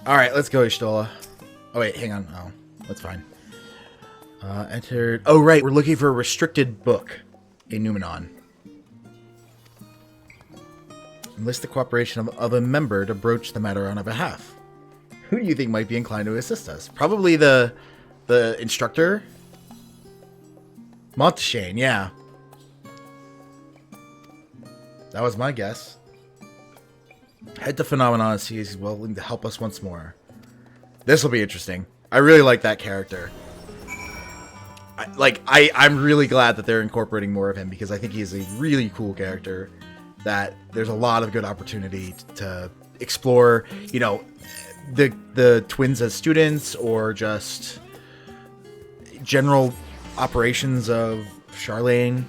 Alright, let's go, Ishtola. Oh, wait, hang on. Oh, that's fine. Entered... Oh, right, we're looking for a restricted book in Numenon. Enlist the cooperation of a member to broach the matter on our behalf. Who do you think might be inclined to assist us? Probably the instructor? Monteshane, yeah. That was my guess. Head to Phenomenon and see if he's willing to help us once more. This will be interesting. I really like that character. I'm really glad that they're incorporating more of him because I think he's a really cool character that there's a lot of good opportunity to explore, you know, the twins as students or just general operations of Charlene.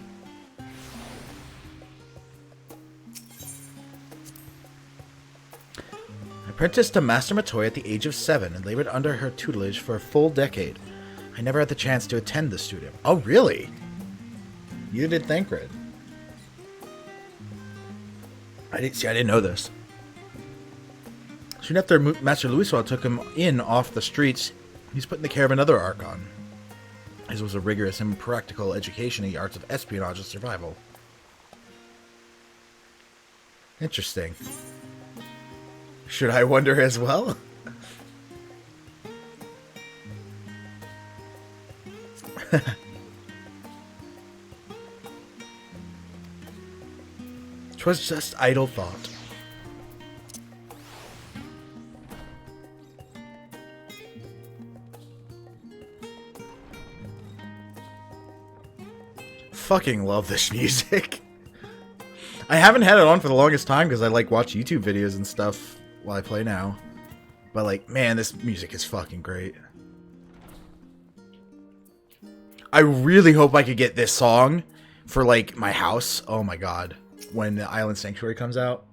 Apprenticed to Master Matoy at the age of 7 and labored under her tutelage for a full decade. I never had the chance to attend the studio. Oh, really? You did Thancred. I didn't know this. Soon after Master Louiswa took him in off the streets, he's put in the care of another Archon. His was a rigorous and practical education in the arts of espionage and survival. Interesting. Should I wonder as well? Twas just idle thought. Fucking love this music. I haven't had it on for the longest time because I like watch YouTube videos and stuff while I play now. But like, man, this music is fucking great. I really hope I could get this song for like my house. Oh my god. When the Island Sanctuary comes out.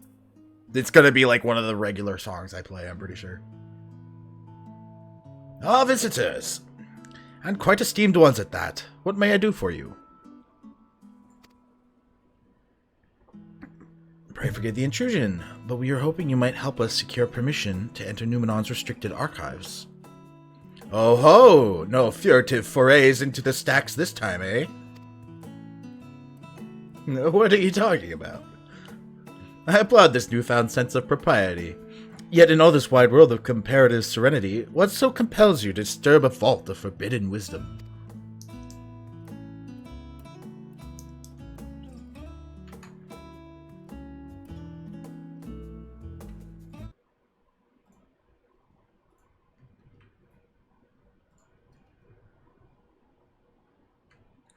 It's gonna be like one of the regular songs I play, I'm pretty sure. Ah, visitors. And quite esteemed ones at that. What may I do for you? Pray forgive the intrusion, but we are hoping you might help us secure permission to enter Numenon's restricted archives. Oh ho! No furtive forays into the stacks this time, eh? What are you talking about? I applaud this newfound sense of propriety. Yet in all this wide world of comparative serenity, what so compels you to disturb a vault of forbidden wisdom?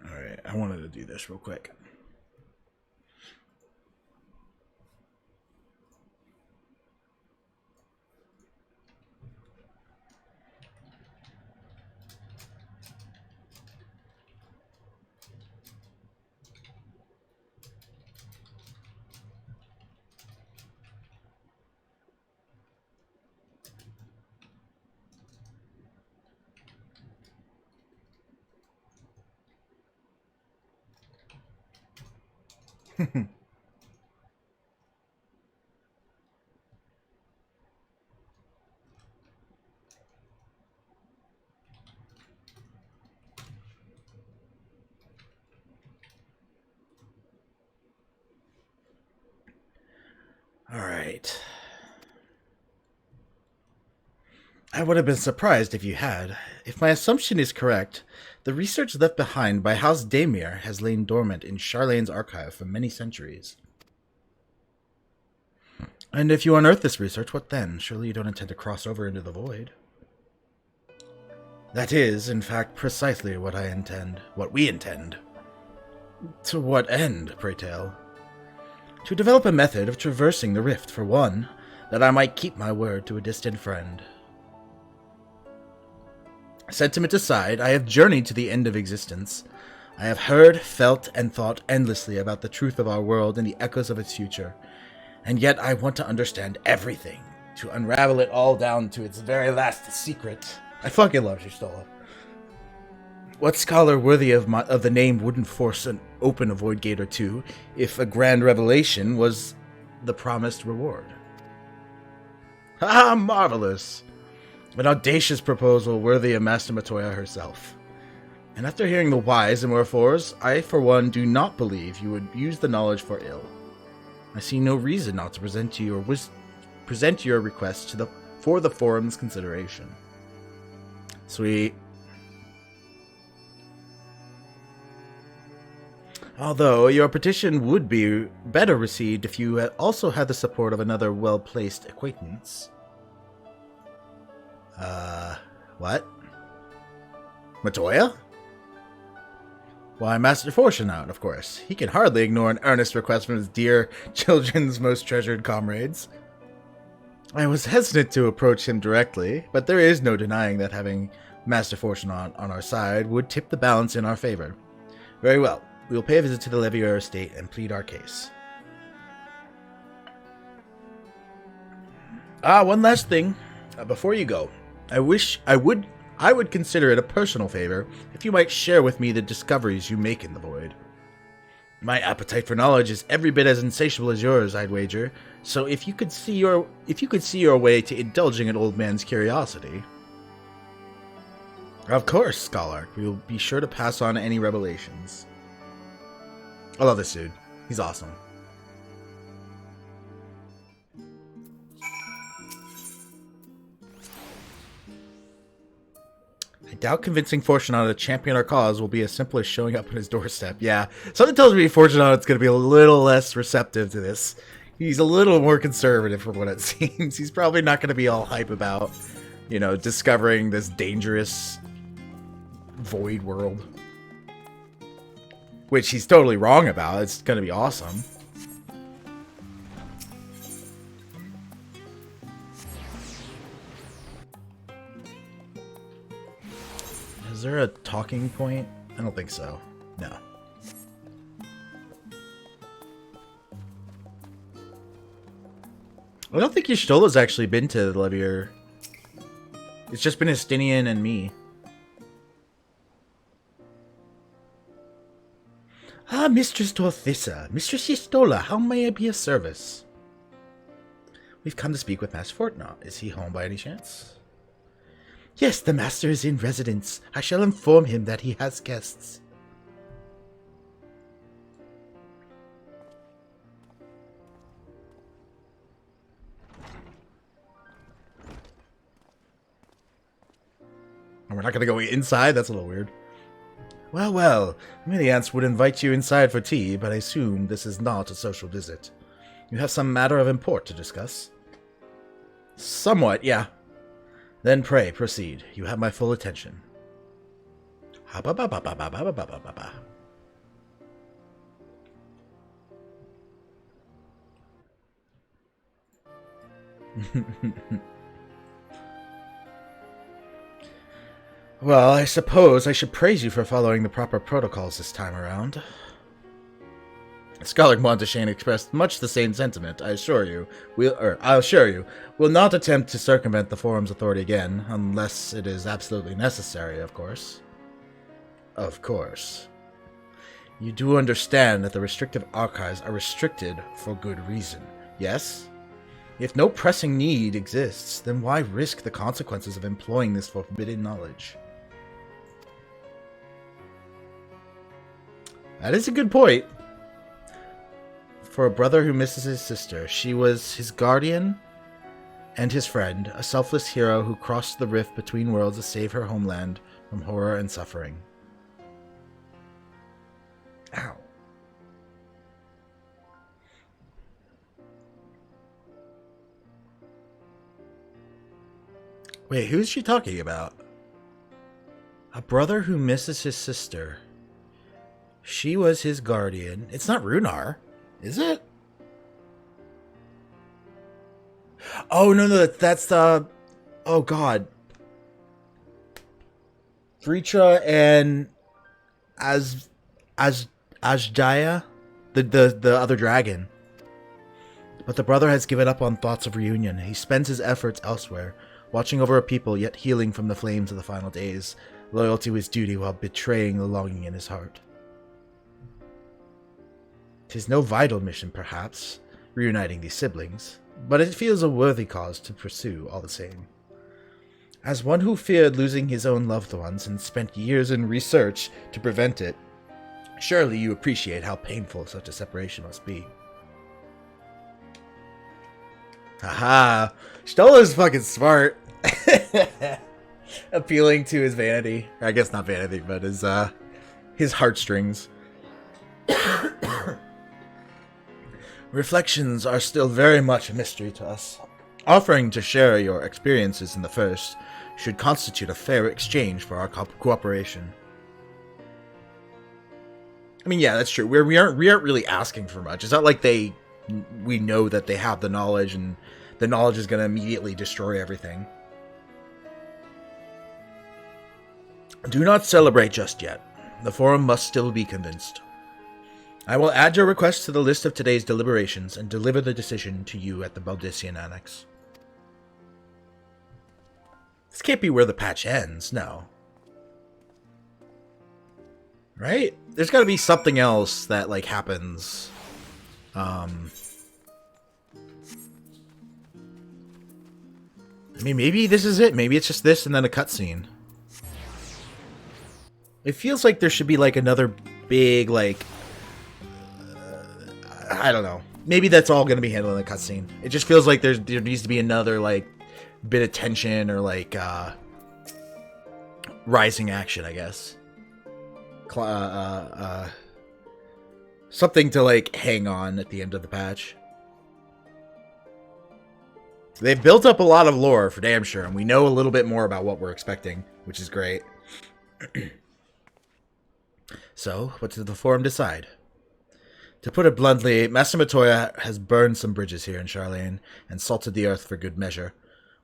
Alright, I wanted to do this real quick. Alright. I would have been surprised if you had. If my assumption is correct, the research left behind by House Daimir has lain dormant in Charlene's archive for many centuries. And if you unearth this research, what then? Surely you don't intend to cross over into the void. That is, in fact, precisely what I intend. What we intend. To what end, pray tell? To develop a method of traversing the rift, for one, that I might keep my word to a distant friend. Sentiment aside, I have journeyed to the end of existence. I have heard, felt, and thought endlessly about the truth of our world and the echoes of its future. And yet I want to understand everything, to unravel it all down to its very last secret. I fucking love Y'shtola. What scholar worthy of the name wouldn't force an open a void gate or two if a grand revelation was the promised reward? Ah, marvelous! An audacious proposal worthy of Master Matoya herself. And after hearing the whys and wherefores, I for one do not believe you would use the knowledge for ill. I see no reason not to present your request for the forum's consideration. Sweet. Although your petition would be better received if you also had the support of another well-placed acquaintance. What? Matoya? Why, Master Fortunaut, of course. He can hardly ignore an earnest request from his dear children's most treasured comrades. I was hesitant to approach him directly, but there is no denying that having Master Fortunaut on our side would tip the balance in our favor. Very well. We will pay a visit to the Levier estate and plead our case. One last thing. Before you go, I would consider it a personal favor if you might share with me the discoveries you make in the void. My appetite for knowledge is every bit as insatiable as yours, I'd wager. So if you could see your way to indulging an old man's curiosity. Of course, Scholar. We will be sure to pass on any revelations. I love this dude. He's awesome. I doubt convincing Fortunato to champion our cause will be as simple as showing up on his doorstep. Yeah, something tells me Fortunato's going to be a little less receptive to this. He's a little more conservative from what it seems. He's probably not going to be all hype about, discovering this dangerous void world. Which he's totally wrong about. It's going to be awesome. Is there a talking point? I don't think so. No. I don't think Y'shtola's actually been to the Levier. It's just been Estinian and me. Ah, Mistress Torthissa. Mistress Y'shtola, how may I be of service? We've come to speak with Master Fortunaut. Is he home by any chance? Yes, the master is in residence. I shall inform him that he has guests. And we're not going to go inside? That's a little weird. Well, many aunts would invite you inside for tea, but I assume this is not a social visit. You have some matter of import to discuss? Somewhat, yeah. Then pray, proceed. You have my full attention. Well, I suppose I should praise you for following the proper protocols this time around. Scholar Monteshane expressed much the same sentiment, I assure you. I'll assure you, we'll not attempt to circumvent the forum's authority again, unless it is absolutely necessary, of course. Of course. You do understand that the restrictive archives are restricted for good reason, yes? If no pressing need exists, then why risk the consequences of employing this forbidden knowledge? That is a good point. For a brother who misses his sister, she was his guardian and his friend, a selfless hero who crossed the rift between worlds to save her homeland from horror and suffering. Ow. Wait, who's she talking about? A brother who misses his sister. She was his guardian. It's not Runar, is it? Oh, no, that's the... Oh, God. Vritra and Ajdaya, the other dragon. But the brother has given up on thoughts of reunion. He spends his efforts elsewhere, watching over a people yet healing from the flames of the final days, loyal to his duty while betraying the longing in his heart. 'Tis no vital mission, perhaps, reuniting these siblings, but it feels a worthy cause to pursue all the same. As one who feared losing his own loved ones and spent years in research to prevent it, surely you appreciate how painful such a separation must be. Haha, Stola's fucking smart. Appealing to his vanity. I guess not vanity, but his heartstrings. Reflections are still very much a mystery to us. Offering to share your experiences in the first should constitute a fair exchange for our cooperation. I mean, yeah, that's true. We aren't really asking for much. It's not like we know that they have the knowledge and the knowledge is going to immediately destroy everything. Do not celebrate just yet. The Forum must still be convinced. I will add your request to the list of today's deliberations and deliver the decision to you at the Baldician Annex. This can't be where the patch ends, no. Right? There's got to be something else that, like, happens. I mean, maybe this is it. Maybe it's just this and then a cutscene. It feels like there should be, like, another big, like... I don't know. Maybe that's all going to be handled in a cutscene. It just feels like there needs to be another, like, bit of tension or, like, rising action, I guess. Something to, like, hang on at the end of the patch. They've built up a lot of lore, for damn sure, and we know a little bit more about what we're expecting, which is great. So, what did the Forum decide? To put it bluntly, Master Matoya has burned some bridges here in Charlene, and salted the earth for good measure.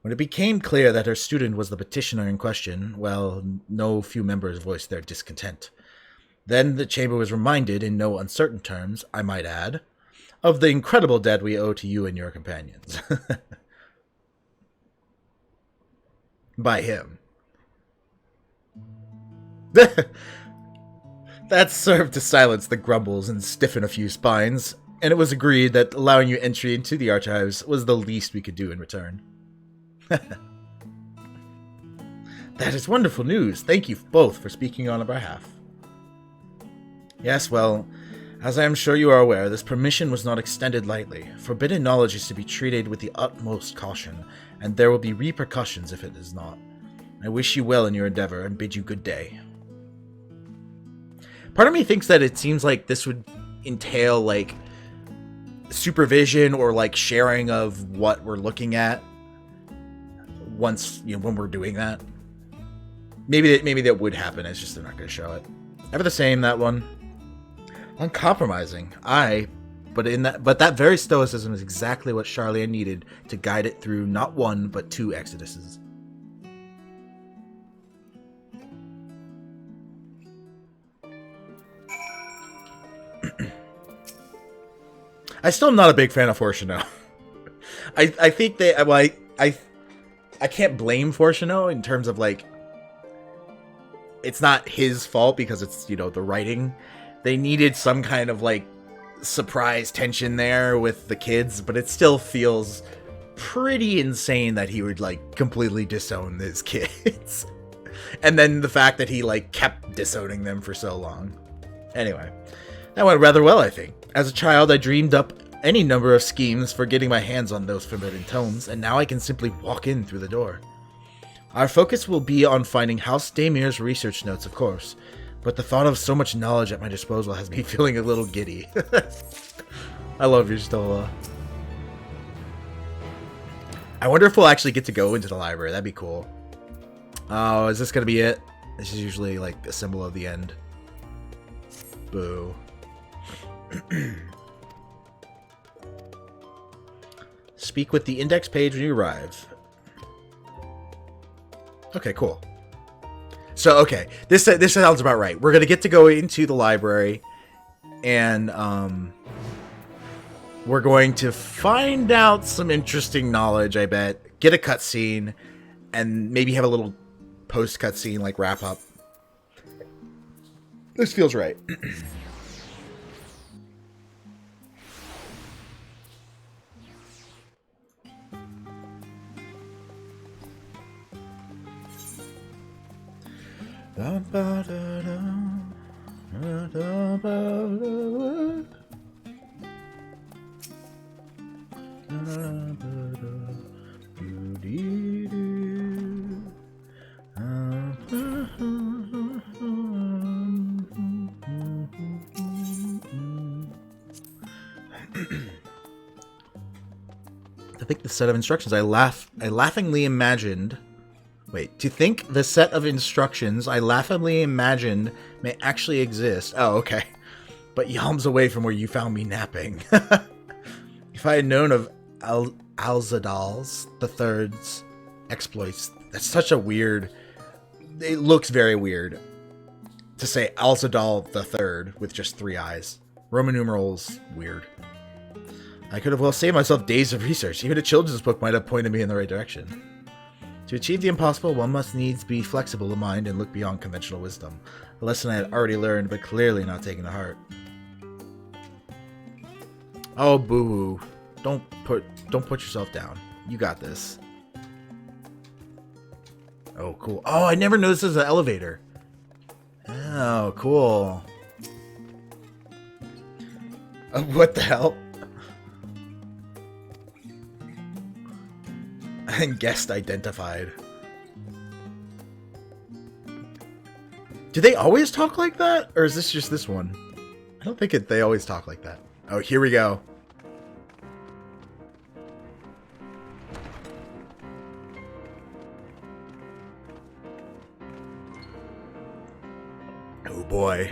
When it became clear that her student was the petitioner in question, well, no few members voiced their discontent. Then the chamber was reminded, in no uncertain terms, I might add, of the incredible debt we owe to you and your companions. By him. That served to silence the grumbles and stiffen a few spines, and it was agreed that allowing you entry into the archives was the least we could do in return. That is wonderful news. Thank you both for speaking on our behalf. Yes, well, as I am sure you are aware, this permission was not extended lightly. Forbidden knowledge is to be treated with the utmost caution, and there will be repercussions if it is not. I wish you well in your endeavor and bid you good day. Part of me thinks that it seems like this would entail, like, supervision or, like, sharing of what we're looking at once, you know, when we're doing that. Maybe that would happen, it's just they're not going to show it. Ever the same, that one. Uncompromising. But that very stoicism is exactly what Charlene needed to guide it through not one, but 2 exoduses. I still am not a big fan of Fortuno. I think they, well, I can't blame Fortuno in terms of, like, it's not his fault because it's, you know, the writing. They needed some kind of, like, surprise tension there with the kids, but it still feels pretty insane that he would, like, completely disown his kids. And then the fact that he, like, kept disowning them for so long. Anyway, that went rather well, I think. As a child, I dreamed up any number of schemes for getting my hands on those forbidden tomes, and now I can simply walk in through the door. Our focus will be on finding House Damir's research notes, of course, but the thought of so much knowledge at my disposal has me feeling a little giddy. I love you, Stola. I wonder if we'll actually get to go into the library. That'd be cool. Oh, is this gonna be it? This is usually, like, a symbol of the end. Boo. Speak with the index page when you arrive. Okay, cool. So, okay, this sounds about right. We're gonna get to go into the library, and we're going to find out some interesting knowledge, I bet. Get a cutscene, and maybe have a little post-cutscene, like, wrap-up. This feels right. To think the set of instructions I laughingly imagined. Wait, to think the set of instructions I laughingly imagined may actually exist. Oh, okay. But yalms away from where you found me napping. If I had known of Alzadal's the Third's exploits, that's such a weird. It looks very weird to say Alzadal the Third with just 3 eyes. Roman numerals, weird. I could have well saved myself days of research. Even a children's book might have pointed me in the right direction. To achieve the impossible, one must needs be flexible of mind and look beyond conventional wisdom. A lesson I had already learned, but clearly not taken to heart. Oh, boo-hoo. Don't put yourself down. You got this. Oh, cool. Oh, I never noticed there's an elevator. Oh, cool. What the hell? And guest identified. Do they always talk like that? Or is this just this one? I don't think they always talk like that. Oh, here we go. Oh boy.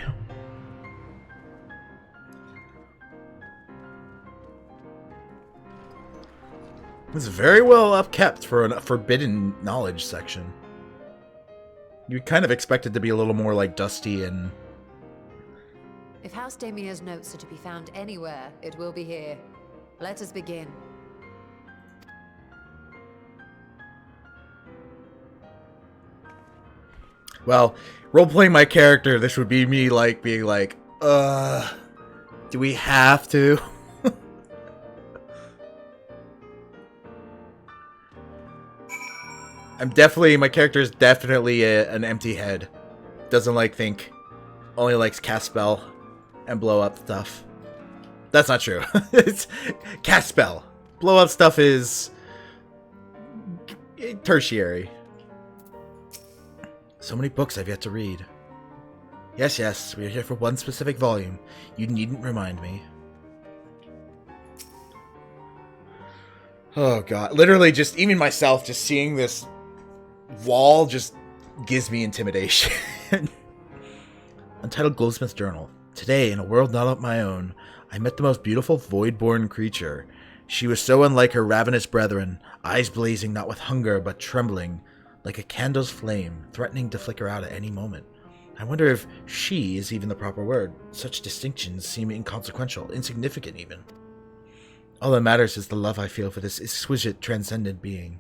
It's very well upkept for a forbidden knowledge section. You kind of expect it to be a little more like dusty and... If House Damia's notes are to be found anywhere, it will be here. Let us begin. Well, role-playing my character, this would be me like being like, do we have to? My character is definitely an empty head. Doesn't like think. Only likes cast spell and blow up stuff. That's not true. It's cast spell. Blow up stuff is tertiary. So many books I've yet to read. Yes, we are here for one specific volume. You needn't remind me. Oh god. Literally just, even myself, just seeing this wall just gives me intimidation. Untitled Goldsmith's Journal. Today, in a world not of my own, I met the most beautiful void-born creature. She was so unlike her ravenous brethren, eyes blazing not with hunger but trembling, like a candle's flame, threatening to flicker out at any moment. I wonder if she is even the proper word. Such distinctions seem inconsequential, insignificant even. All that matters is the love I feel for this exquisite, transcendent being.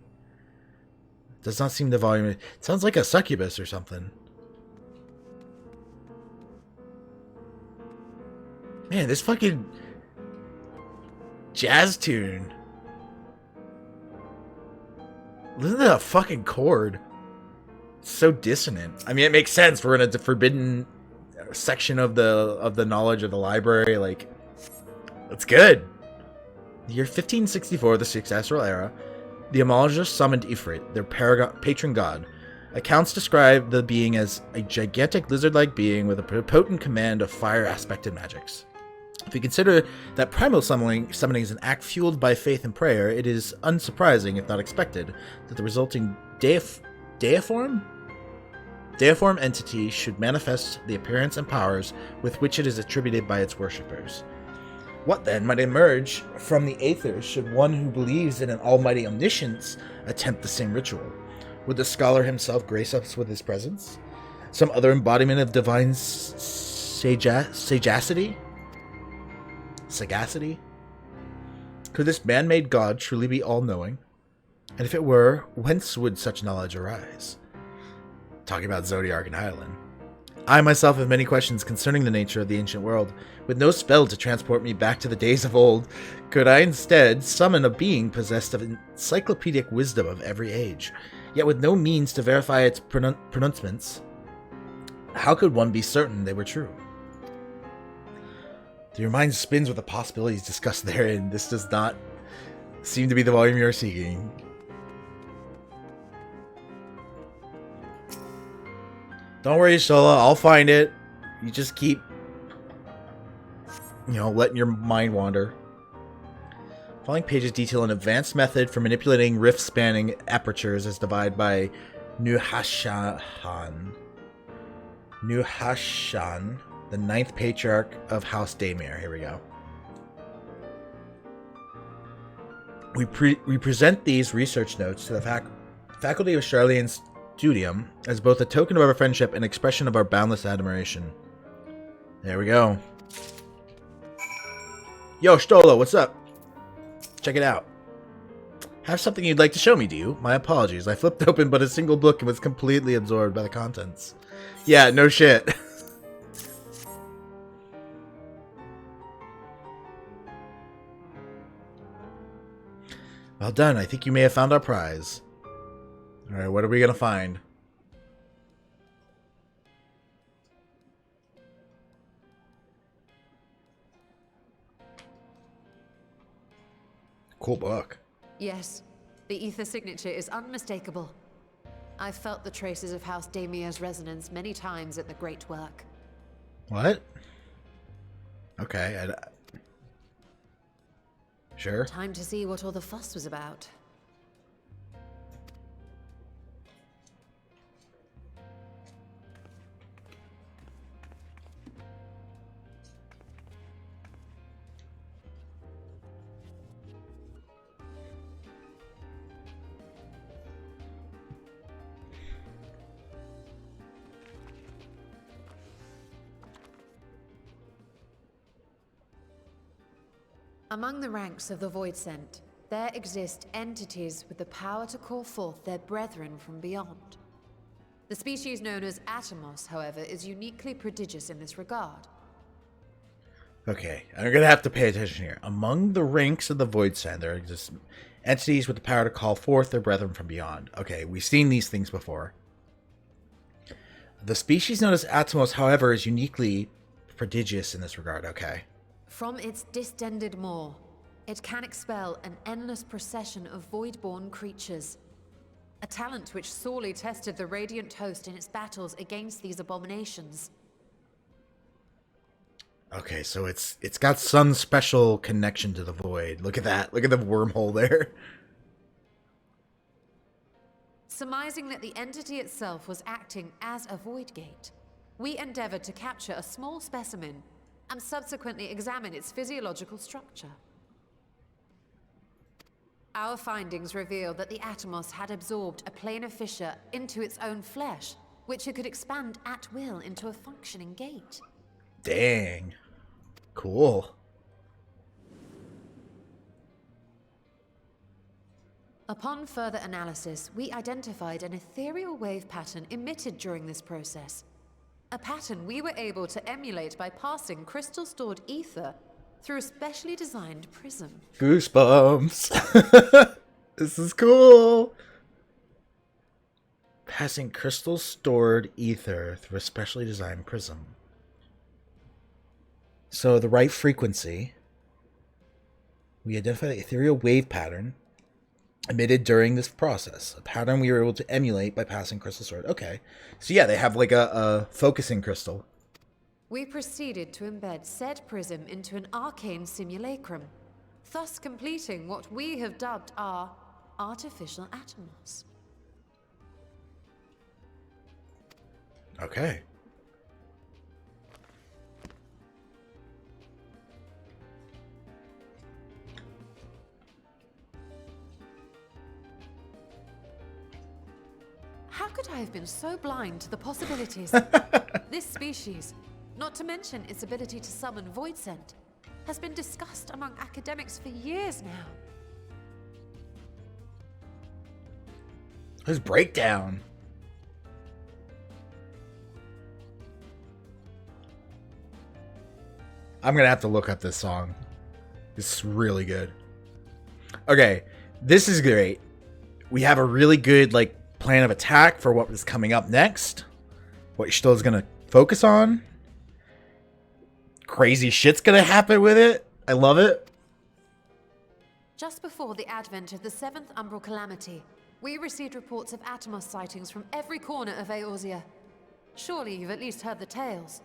Does not seem the volume. It sounds like a succubus or something. Man, this fucking jazz tune. Listen to that fucking chord. It's so dissonant. I mean, it makes sense. We're in a forbidden section of the knowledge of the library. Like, it's good. The year 1564, the successful era, the Amaljas summoned Ifrit, their patron god. Accounts describe the being as a gigantic lizard-like being with a potent command of fire-aspected magics. If you consider that primal summoning is an act fueled by faith and prayer, it is unsurprising, if not expected, that the resulting deiform entity should manifest the appearance and powers with which it is attributed by its worshippers. What then might emerge from the aethers should one who believes in an almighty omniscience attempt the same ritual? Would the scholar himself grace us with his presence? Some other embodiment of divine sagacity? Could this man-made god truly be all-knowing? And if it were, whence would such knowledge arise? Talking about Zodiark and Hydaelyn. I myself have many questions concerning the nature of the ancient world. With no spell to transport me back to the days of old, could I instead summon a being possessed of encyclopedic wisdom of every age, yet with no means to verify its pronouncements? How could one be certain they were true? Your mind spins with the possibilities discussed therein. This does not seem to be the volume you're seeking. Don't worry, Shola. I'll find it. You just keep, letting your mind wander. Following pages detail an advanced method for manipulating rift-spanning apertures as divided by Nuhashan, the ninth patriarch of House Daimir. Here we go. We present these research notes to the faculty of Charlene's Studium as both a token of our friendship and expression of our boundless admiration. There we go. Yo, Stola, what's up? Check it out. Have something you'd like to show me, do you? My apologies. I flipped open but a single book and was completely absorbed by the contents. Yeah, no shit. Well done. I think you may have found our prize. Alright, what are we going to find? Cool book. Yes, the ether signature is unmistakable. I've felt the traces of House Daimir's resonance many times at the Great Work. What? Okay, sure. Time to see what all the fuss was about. Among the ranks of the Voidsent, there exist entities with the power to call forth their brethren from beyond. The species known as Atomos, however, is uniquely prodigious in this regard. Okay, I'm gonna have to pay attention here. Among the ranks of the Voidsent, there exist entities with the power to call forth their brethren from beyond. Okay, we've seen these things before. The species known as Atomos, however, is uniquely prodigious in this regard. Okay. From its distended maw, it can expel an endless procession of void-born creatures. A talent which sorely tested the Radiant Host in its battles against these abominations. Okay, so it's got some special connection to the void. Look at that. Look at the wormhole there. Surmising that the entity itself was acting as a void gate, we endeavored to capture a small specimen and subsequently examine its physiological structure. Our findings reveal that the Atomos had absorbed a planar fissure into its own flesh, which it could expand at will into a functioning gate. Dang. Cool. Upon further analysis, we identified an ethereal wave pattern emitted during this process. A pattern we were able to emulate by passing crystal-stored ether through a specially designed prism. Goosebumps. This is cool. Passing crystal-stored ether through a specially designed prism. So the right frequency. We identify the ethereal wave pattern emitted during this process. A pattern we were able to emulate by passing crystal stored. Okay. So yeah, they have like a focusing crystal. We proceeded to embed said prism into an arcane simulacrum, thus completing what we have dubbed our artificial Atomos. Okay. How could I have been so blind to the possibilities? This species, not to mention its ability to summon Voidsent, has been discussed among academics for years now. His breakdown. I'm gonna have to look up this song. It's really good. Okay, this is great. We have a really good plan of attack for what is coming up next. What Shto's gonna focus on. Crazy shit's gonna happen with it. I love it. Just before the advent of the 7th Umbral Calamity, we received reports of Atomos sightings from every corner of Eorzea. Surely you've at least heard the tales.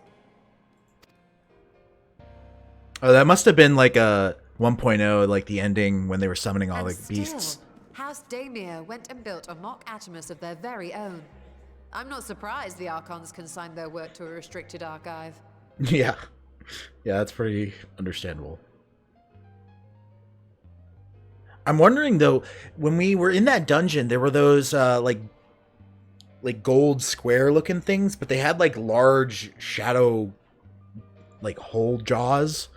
Oh, that must have been like a 1.0, like the ending when they were summoning all And the beasts. still, House Daemir went and built a mock Atomos of their very own. I'm not surprised the Archons consigned their work to a restricted archive. Yeah. Yeah, that's pretty understandable. I'm wondering though, when we were in that dungeon, there were those like gold square looking things, but they had like large shadow like hole jaws.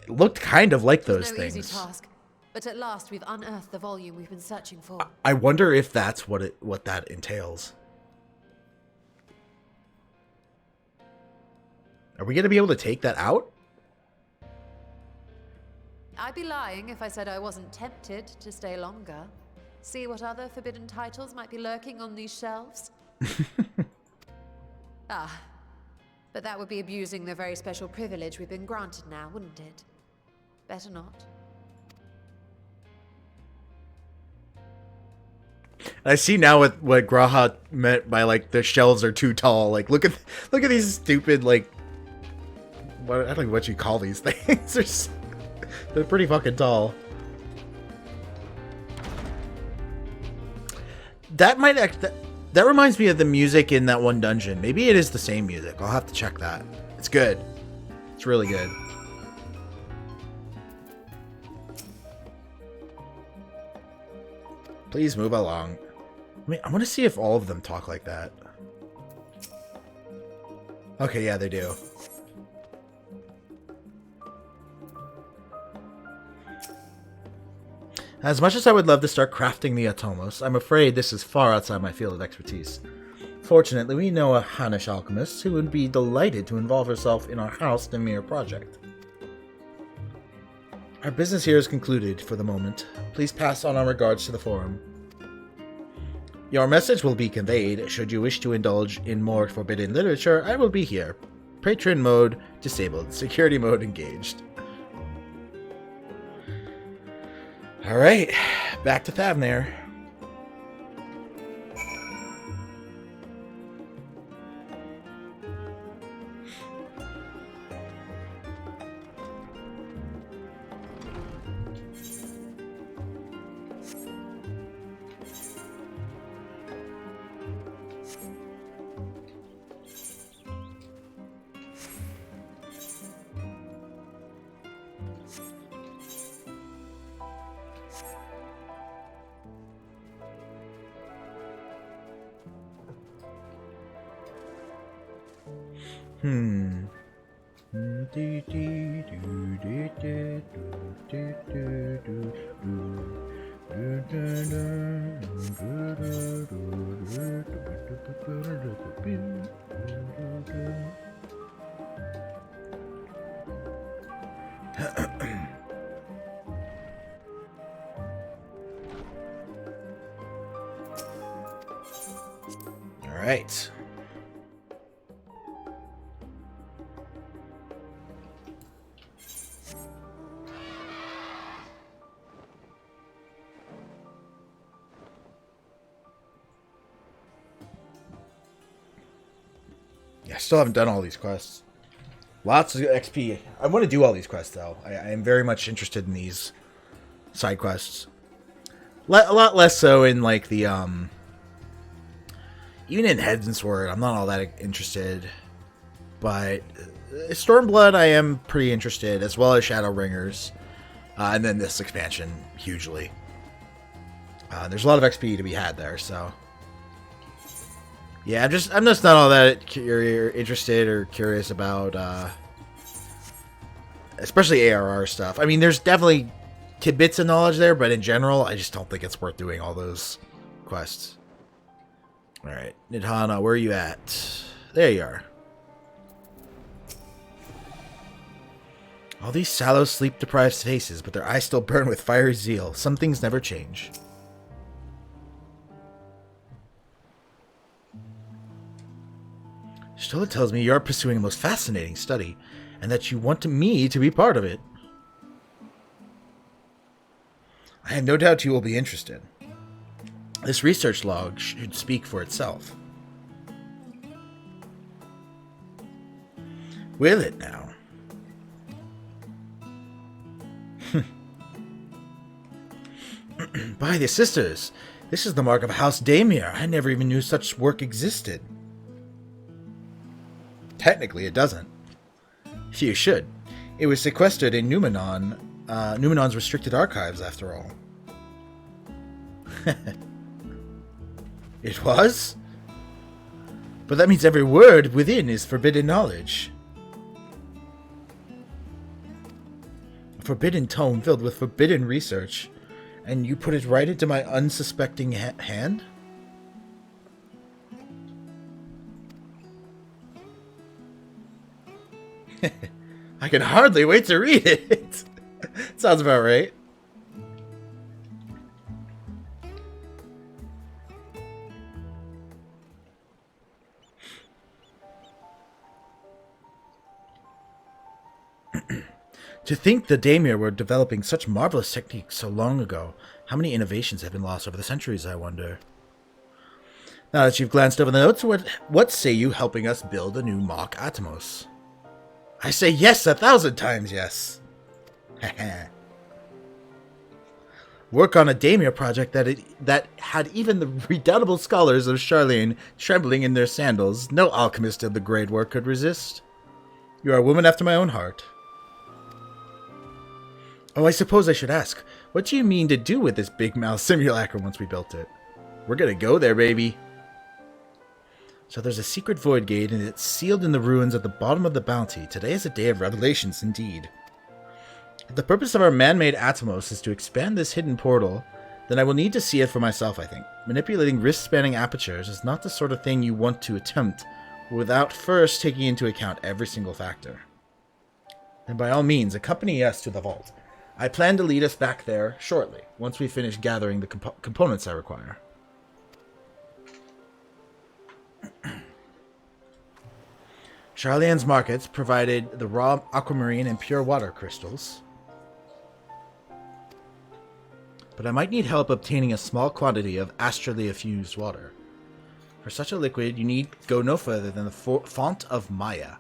It looked kind of like those No things. easy task, but at last we've unearthed the volume we've been searching for. I wonder if that's what that entails. Are we going to be able to take that out? I'd be lying if I said I wasn't tempted to stay longer. See what other forbidden titles might be lurking on these shelves? But that would be abusing the very special privilege we've been granted now, wouldn't it? Better not. I see now what Graha meant by like the shelves are too tall. Like look at these stupid like I don't know what you call these things. They're pretty fucking tall. That reminds me of the music in that one dungeon. Maybe it is the same music. I'll have to check that. It's good. It's really good. Please move along. I want to see if all of them talk like that. Okay, yeah, they do. As much as I would love to start crafting the Atomos, I'm afraid this is far outside my field of expertise. Fortunately, we know a Hanish alchemist who would be delighted to involve herself in our House Daemir project. Our business here is concluded for the moment. Please pass on our regards to the forum. Your message will be conveyed. Should you wish to indulge in more forbidden literature, I will be here. Patron mode disabled. Security mode engaged. Alright, back to Thavnair. All right. I still haven't done all these quests. Lots of XP. I want to do all these quests, though. I am very much interested in these side quests. A lot less so in, like, the, even in Heads and Sword, I'm not all that interested. But Stormblood, I am pretty interested, as well as Shadowbringers. And then this expansion, hugely. There's a lot of XP to be had there, so... Yeah, I'm just not all that interested or curious about, especially ARR stuff. I mean, there's definitely tidbits of knowledge there, but in general, I just don't think it's worth doing all those quests. All right, Nidhana, where are you at? There you are. All these sallow, sleep-deprived faces, but their eyes still burn with fiery zeal. Some things never change. Stola tells me you're pursuing a most fascinating study, and that you want me to be part of it. I have no doubt you will be interested. This research log should speak for itself. Will it now? By the sisters, this is the mark of House Damir. I never even knew such work existed. Technically, it doesn't. Few should. It was sequestered in Numenon's restricted archives, after all. It was? But that means every word within is forbidden knowledge. A forbidden tome filled with forbidden research. And you put it right into my unsuspecting hand? I can hardly wait to read it. Sounds about right. To think the Daimir were developing such marvelous techniques so long ago. How many innovations have been lost over the centuries, I wonder? Now that you've glanced over the notes, what say you helping us build a new mock Atomos? I say yes 1,000 times yes. Work on a Daimir project that had even the redoubtable scholars of Charlene trembling in their sandals. No alchemist of the great work could resist. You are a woman after my own heart. Oh, I suppose I should ask, what do you mean to do with this big mouth simulacrum once we built it? We're gonna go there, baby. So there's a secret void gate, and it's sealed in the ruins at the bottom of the bounty. Today is a day of revelations, indeed. If the purpose of our man-made Atomos is to expand this hidden portal, then I will need to see it for myself, I think. Manipulating wrist-spanning apertures is not the sort of thing you want to attempt without first taking into account every single factor. Then by all means, accompany us to the vault. I plan to lead us back there shortly, once we finish gathering the components I require. Charlian's markets provided the raw aquamarine and pure water crystals. But I might need help obtaining a small quantity of astrally effused water. For such a liquid, you need go no further than the font of Maya.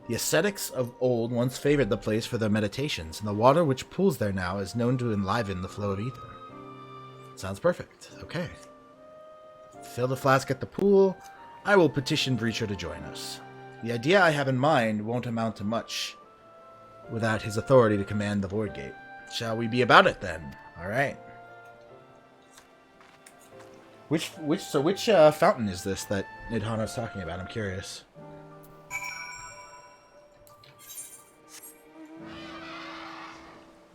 The ascetics of old once favored the place for their meditations, and the water which pools there now is known to enliven the flow of ether. Sounds perfect. Okay. Fill the flask at the pool. I will petition Breacher to join us. The idea I have in mind won't amount to much without his authority to command the Void Gate. Shall we be about it then? All right. Which fountain is this that Nidhana's talking about? I'm curious.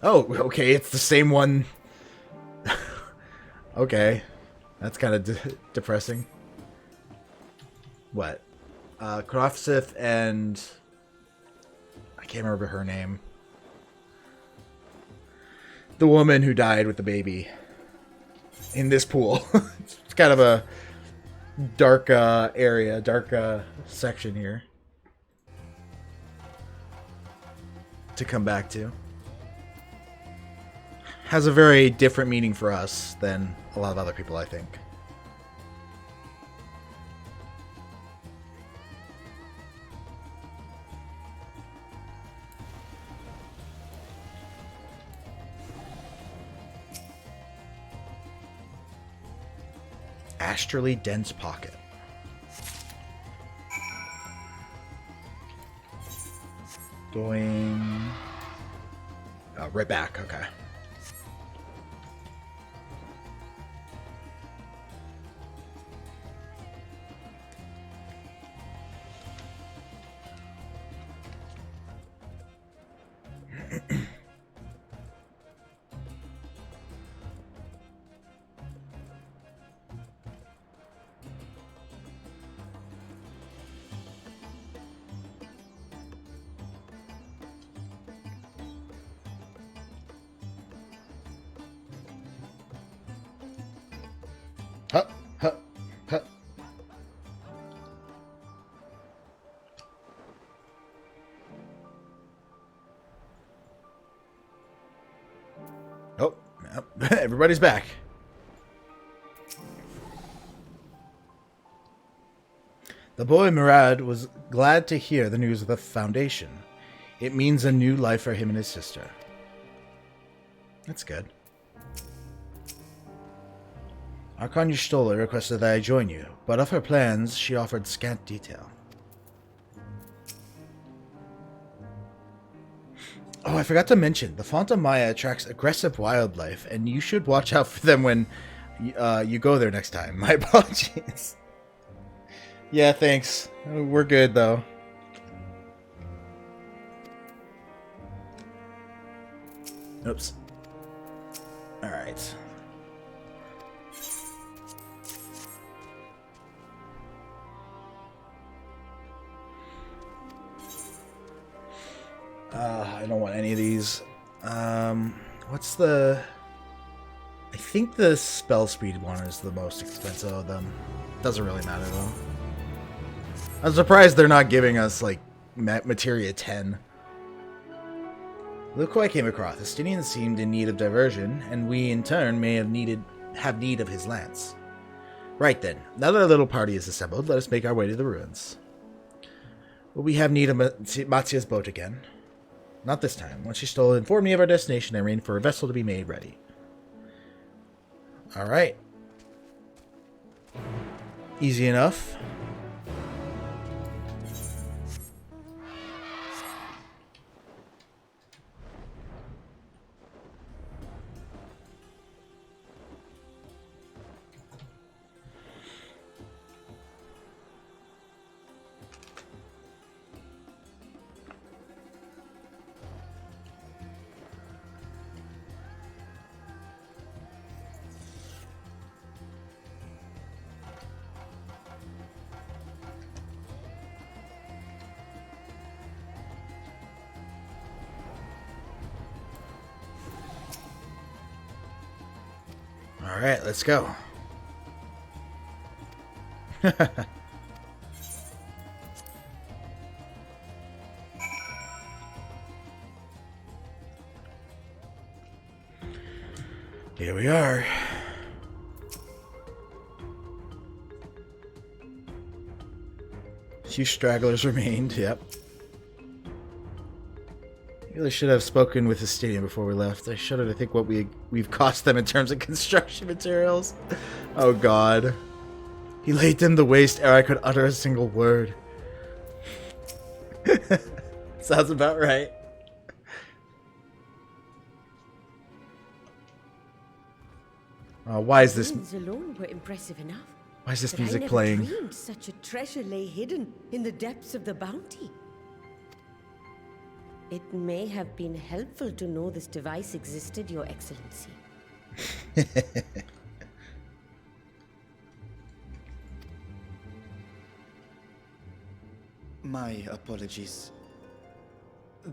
Oh, okay, it's the same one. Okay, that's kind of depressing. What? Krofsith and... I can't remember her name. The woman who died with the baby. In this pool. It's kind of a dark area, dark section here. To come back to. Has a very different meaning for us than a lot of other people, I think. Astrally dense pocket. Going... Oh, right back, okay. everybody's back. The boy Murad was glad to hear the news of the Foundation. It means a new life for him and his sister. That's good. Arkanya Stoller requested that I join you, but of her plans, she offered scant detail. Oh, I forgot to mention, the Fanta Maya attracts aggressive wildlife, and you should watch out for them when you go there next time. My apologies. Yeah, thanks. We're good, though. Oops. Alright. I don't want any of these. What's the... I think the spell speed one is the most expensive of them. Doesn't really matter, though. I'm surprised they're not giving us, like, Materia 10. Look who I came across. The Stynian seemed in need of diversion, and we, in turn, may have need of his lance. Right then, now that our little party is assembled, let us make our way to the ruins. Will we have need of Matsuya's boat again? Not this time. Once she stole informed me of our destination, I arranged for a vessel to be made ready. Alright. Easy enough. Alright, let's go. Here we are. Few stragglers remained, yep. Really should have spoken with the stadium before we left. I shudder to think what we've cost them in terms of construction materials. Oh god. He laid them to waste ere I could utter a single word. Sounds about right. Why is this? Alone were impressive enough. Why is this But music I never playing? dreamed such a treasure lay hidden in the depths of the bounty. It may have been helpful to know this device existed, Your Excellency. My apologies.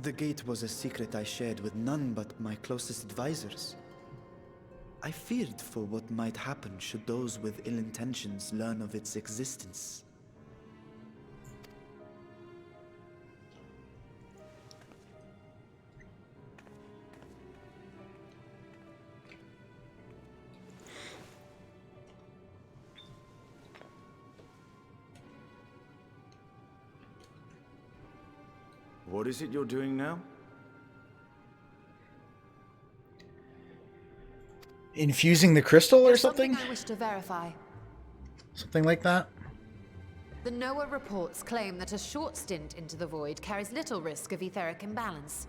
The gate was a secret I shared with none but my closest advisors. I feared for what might happen should those with ill intentions learn of its existence. What is it you're doing now? Infusing the crystal or There's something? I wish to verify. Something like that? The NOAA reports claim that a short stint into the void carries little risk of etheric imbalance.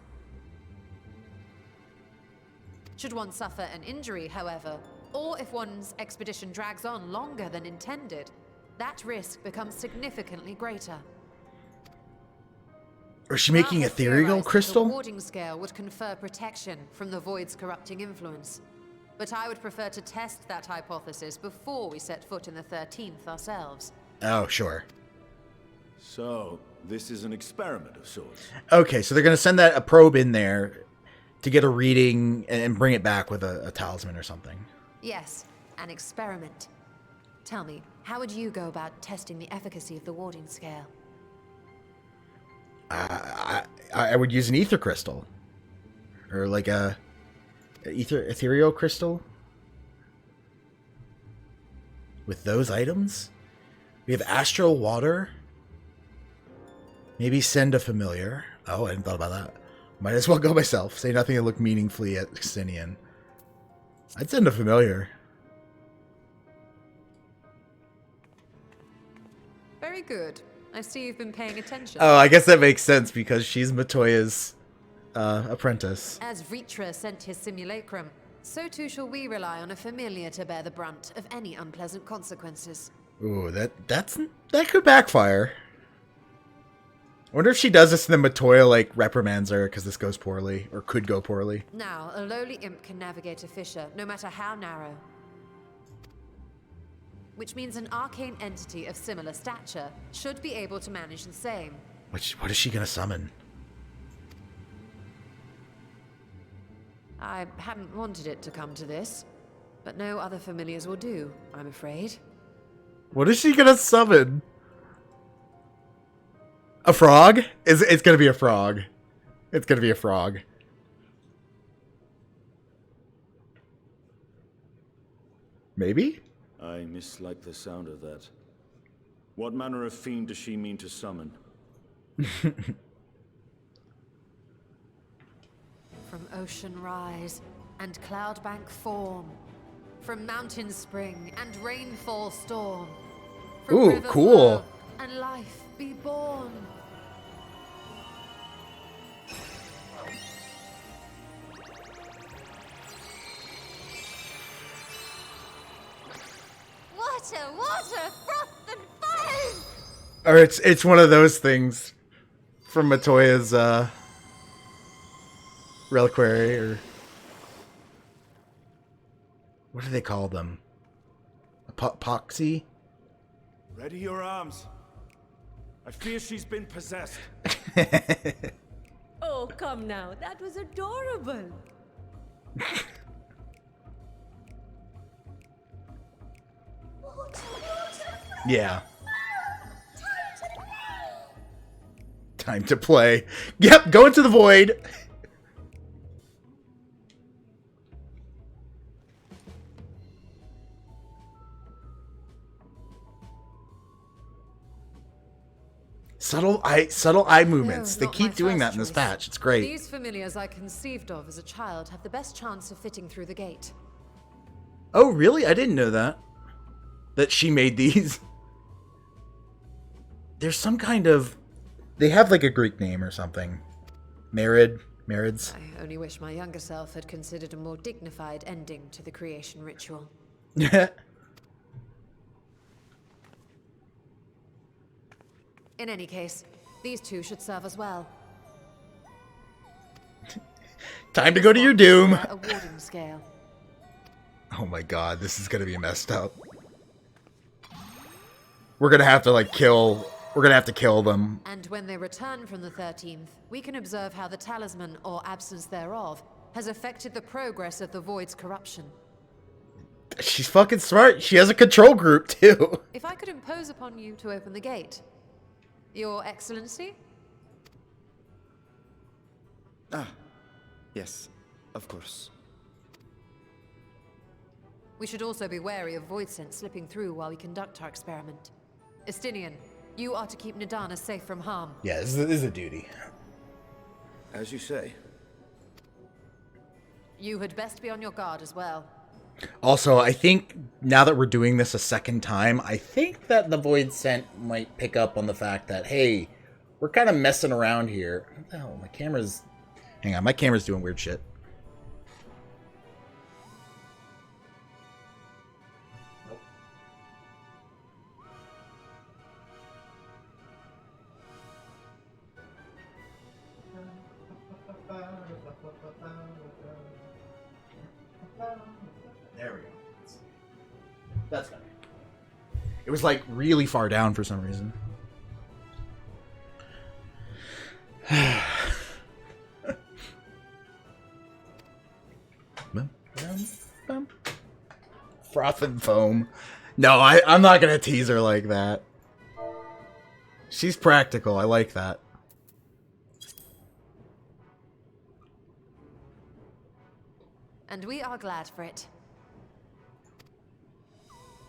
Should one suffer an injury, however, or if one's expedition drags on longer than intended, that risk becomes significantly greater. Or is she making Martha ethereal theorized that crystal? The warding scale would confer protection from the void's corrupting influence. But I would prefer to test that hypothesis before we set foot in the 13th ourselves. Oh, sure. So, this is an experiment of sorts. Okay, so they're going to send a probe in there to get a reading and bring it back with a talisman or something. Yes, an experiment. Tell me, how would you go about testing the efficacy of the warding scale? I would use an ether crystal. Or like a ethereal crystal. with those items? We have astral water. Maybe send a familiar. Oh, I hadn't thought about that. Might as well go myself. Say nothing and look meaningfully at Xenian. I'd send a familiar. Very good. I see you've been paying attention. Oh, I guess that makes sense because she's Matoya's apprentice. As Vritra sent his simulacrum, so too shall we rely on a familiar to bear the brunt of any unpleasant consequences. Ooh, that could backfire. I wonder if she does this and then Matoya, like, reprimands her because this goes poorly, or could go poorly. Now, a lowly imp can navigate a fissure, no matter how narrow. Which means an arcane entity of similar stature should be able to manage the same. What is she gonna summon? I hadn't wanted it to come to this, but no other familiars will do, I'm afraid. What is she gonna summon? A frog? It's gonna be a frog. It's gonna be a frog. Maybe? I mislike the sound of that. What manner of fiend does she mean to summon? From ocean rise and cloudbank form, from mountain spring and rainfall storm, from Ooh, river cool. flow and life be born. Water, froth and foam! Or it's one of those things from Matoya's reliquary, or what do they call them? Poxy? Ready your arms. I fear she's been possessed. Oh, come now. That was adorable. Yeah. Time to play. Yep, go into the void. Subtle eye movements. No, They not keep my doing that first in this choice. patch. It's great. These familiars I conceived of as a child have the best chance of fitting through the gate. Oh, really? I didn't know that. That she made these. There's some kind of... They have like a Greek name or something. Marids. I only wish my younger self had considered a more dignified ending to the creation ritual. In any case, these two should serve us well. Time to go to your doom. A warding scale. Oh my god, this is gonna be messed up. We're gonna have to kill them. And when they return from the 13th, we can observe how the talisman, or absence thereof, has affected the progress of the Void's corruption. She's fucking smart. She has a control group, too. If I could impose upon you to open the gate. Your Excellency? Ah, yes, of course. We should also be wary of void scent slipping through while we conduct our experiment. Estinian, you are to keep Nidana safe from harm. Yeah, this is a duty. As you say. You had best be on your guard as well. Also, I think now that we're doing this a second time, I think that the Void Scent might pick up on the fact that, hey, we're kind of messing around here. What the hell? My camera's... Hang on, my camera's doing weird shit. There we go. That's better. It was like really far down for some reason. Froth and foam. No, I'm not gonna tease her like that. She's practical. I like that. And we are glad for it.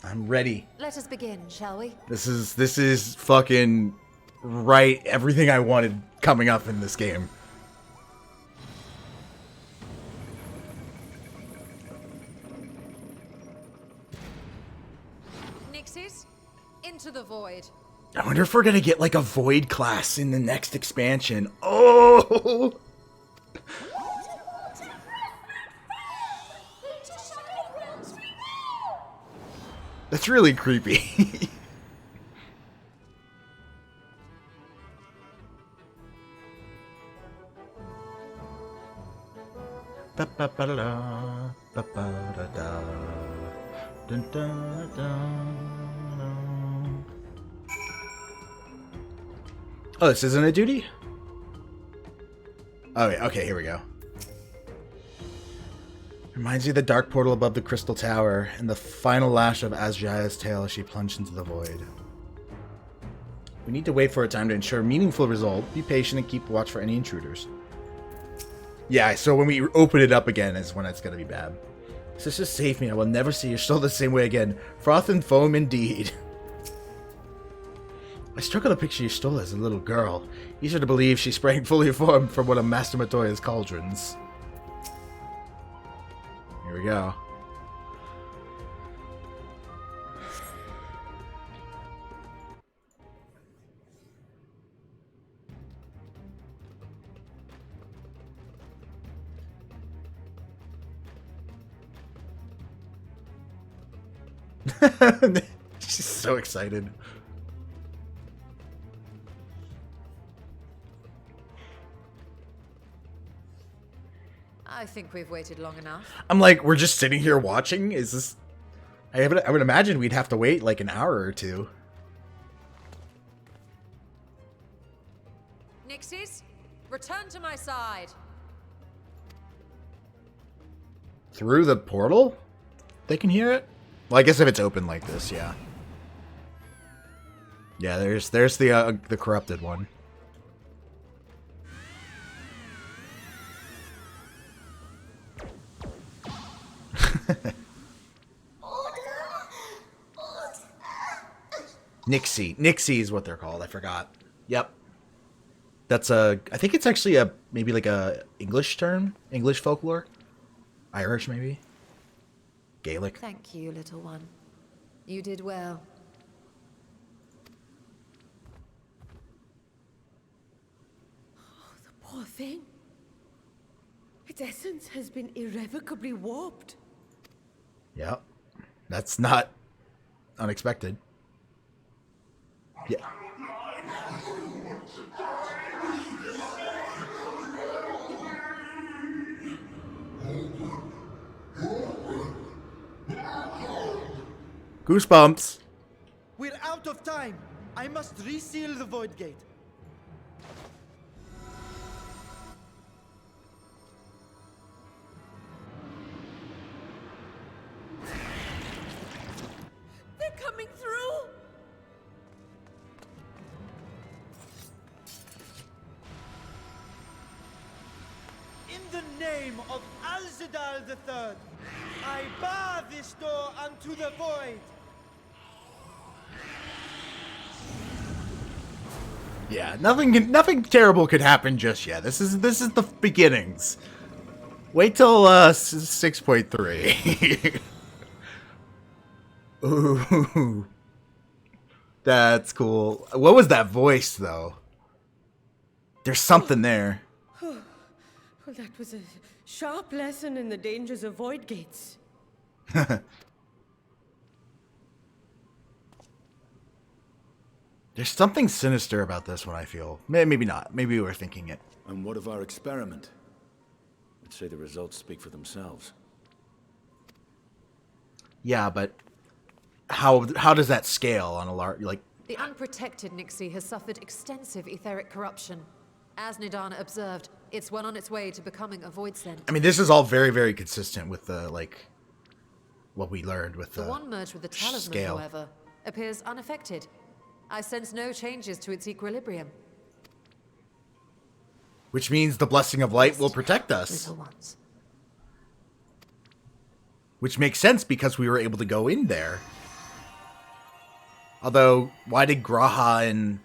I'm ready. Let us begin, shall we? This is fucking right everything I wanted coming up in this game. Nixies, into the void. I wonder if we're gonna get like a void class in the next expansion. Oh! That's really creepy. Oh, this isn't a duty? Oh, yeah, okay, here we go. Reminds you of the dark portal above the crystal tower and the final lash of Asjaya's tail as she plunged into the void. We need to wait for a time to ensure meaningful result. Be patient and keep watch for any intruders. Yeah, so when we open it up again is when it's gonna be bad. Sister, save me. I will never see your soul the same way again. Froth and foam indeed. I struggle to picture your stole as a little girl. Easier to believe she sprang fully formed from one of Master Matoya's cauldrons. Here we go. She's so excited. I think we've waited long enough. I'm like, we're just sitting here watching? Is this... I would imagine we'd have to wait like an hour or two. Nixies, return to my side. Through the portal? They can hear it? Well, I guess if it's open like this, yeah. Yeah, there's the corrupted one. Nixie is what they're called. I forgot. Yep. That's I think it's actually maybe like a English term, English folklore, Irish maybe, Gaelic. Thank you, little one. You did well. Oh, the poor thing. Its essence has been irrevocably warped. Yep. That's not unexpected. Yeah. Goosebumps. We're out of time. I must reseal the void gate. They're coming through! In the name of Alzadal III, I bar this door unto the void. Yeah, nothing terrible could happen just yet. This is the beginnings. Wait till 6.3. Ooh. That's cool. What was that voice though? There's something there. Well, that was a sharp lesson in the dangers of void gates. There's something sinister about this one, I feel. Maybe not. Maybe we're thinking it. And what of our experiment? I'd say the results speak for themselves. Yeah, but how does that scale on a large, like... The unprotected Nixie has suffered extensive etheric corruption. As Nidana observed, it's well on its way to becoming a void scent. I mean, this is all very, very consistent with the, like, what we learned with the The one merged with the talisman, scale. however, appears unaffected. I sense no changes to its equilibrium. Which means the blessing of light will protect us. Little ones. Which makes sense because we were able to go in there. Although, why did Graha and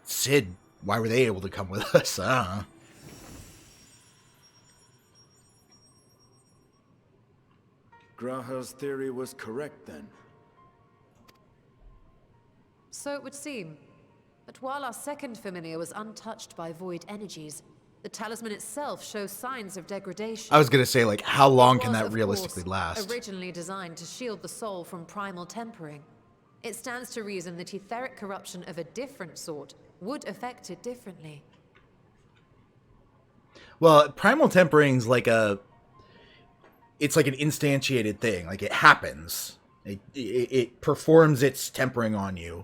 Sid, why were they able to come with us? I don't know. Graha's theory was correct then. So it would seem. But while our second familiar was untouched by void energies, the talisman itself shows signs of degradation. I was going to say, like, how long It can was, that of realistically course, last? Originally designed to shield the soul from primal tempering. It stands to reason that etheric corruption of a different sort would affect it differently. Well, primal tempering's like it's like an instantiated thing. Like, it happens. It performs its tempering on you,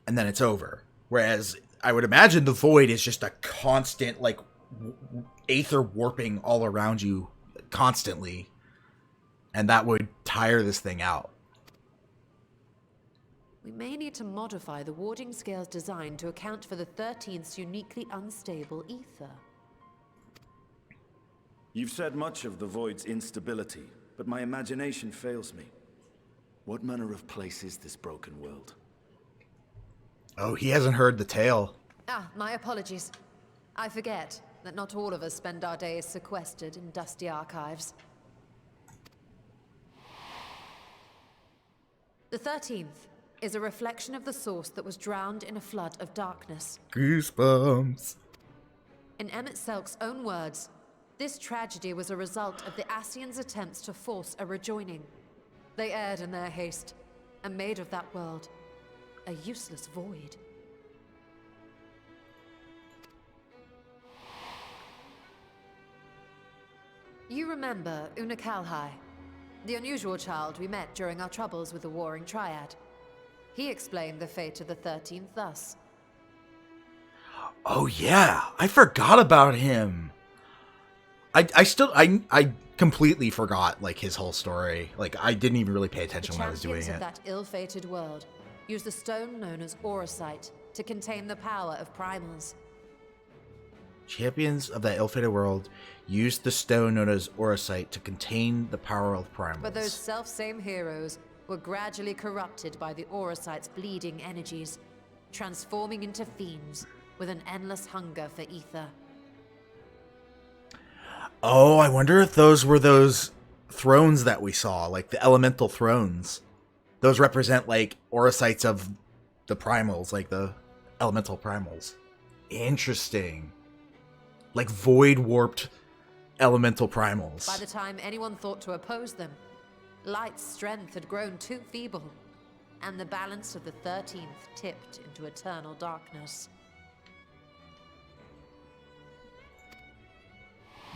and then it's over. Whereas I would imagine the void is just a constant, like, aether warping all around you constantly, and that would tire this thing out. We may need to modify the warding scale's design to account for the 13th's uniquely unstable ether. You've said much of the Void's instability, but my imagination fails me. What manner of place is this broken world? Oh, he hasn't heard the tale. Ah, my apologies. I forget that not all of us spend our days sequestered in dusty archives. The 13th is a reflection of the source that was drowned in a flood of darkness. Goosebumps. In Emmett Selk's own words, this tragedy was a result of the Ascians' attempts to force a rejoining. They erred in their haste, and made of that world a useless void. You remember Una Kalhai, the unusual child we met during our troubles with the Warring Triad. He explained the fate of the 13th thus. Oh yeah, I forgot about him. I completely forgot, like, his whole story. Like, I didn't even really pay attention when I was doing The it. champions of that ill-fated world used the stone known as Auracite to contain the power of primals. Champions of that ill-fated world used the stone known as Auracite to contain the power of primals. But those self-same heroes were gradually corrupted by the Auracite's bleeding energies, transforming into fiends with an endless hunger for ether. Oh, I wonder if those were those thrones that we saw, like the elemental thrones. Those represent, like, Auracites of the primals, like the elemental primals. Interesting. Like void-warped elemental primals. By the time anyone thought to oppose them, Light's strength had grown too feeble, and the balance of the 13th tipped into eternal darkness.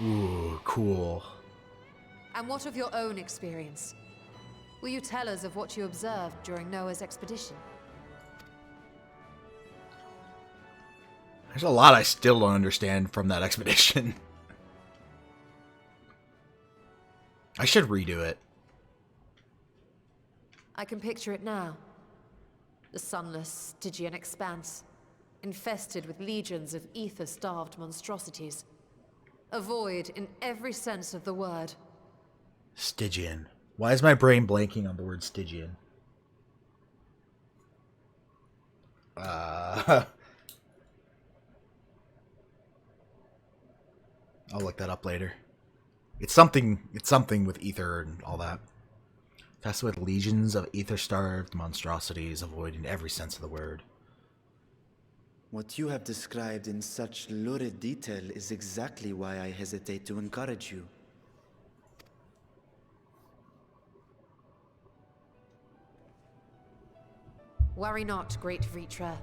Ooh, cool. And what of your own experience? Will you tell us of what you observed during Noah's expedition? There's a lot I still don't understand from that expedition. I should redo it. I can picture it now. The sunless, Stygian expanse, infested with legions of ether-starved monstrosities. A void in every sense of the word. Stygian. Why is my brain blanking on the word Stygian? I'll look that up later. It's something with ether and all that. That's with legions of ether-starved monstrosities, a void in every sense of the word. What you have described in such lurid detail is exactly why I hesitate to encourage you. Worry not, great Vritra.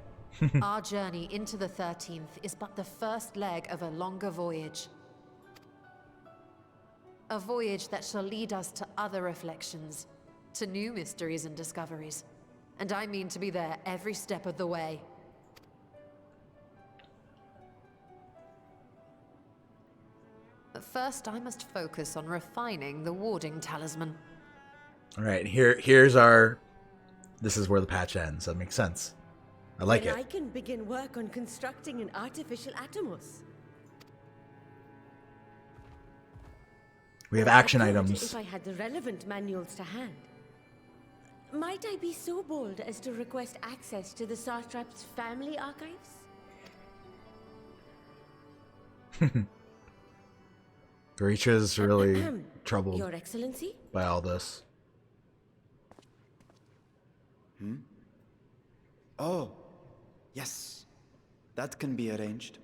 Our journey into the 13th is but the first leg of a longer voyage. A voyage that shall lead us to other reflections, to new mysteries and discoveries. And I mean to be there every step of the way. But first, I must focus on refining the warding talisman. All right, here's our... This is where the patch ends. That makes sense. I like Then it. I can begin work on constructing an artificial Atomos. We have I action could items. if I had the relevant manuals to hand. Might I be so bold as to request access to the Sartrap's family archives? Grisha's really troubled Your Excellency? by all this. Oh, yes. That can be arranged.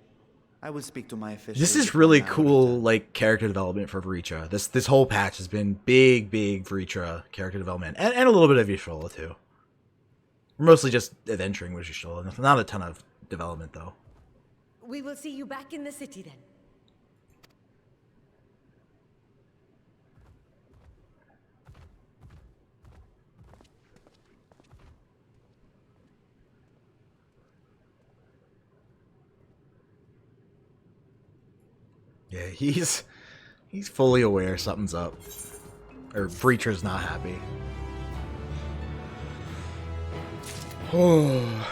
I will speak to my officials. This is really cool, like, character development for Vricha. This whole patch has been big Vricha character development. And a little bit of Y'shtola, too. Mostly just adventuring with Y'shtola. Not a ton of development, though. We will see you back in the city then. Yeah, he's fully aware something's up. Or Breacher's not happy. Oh.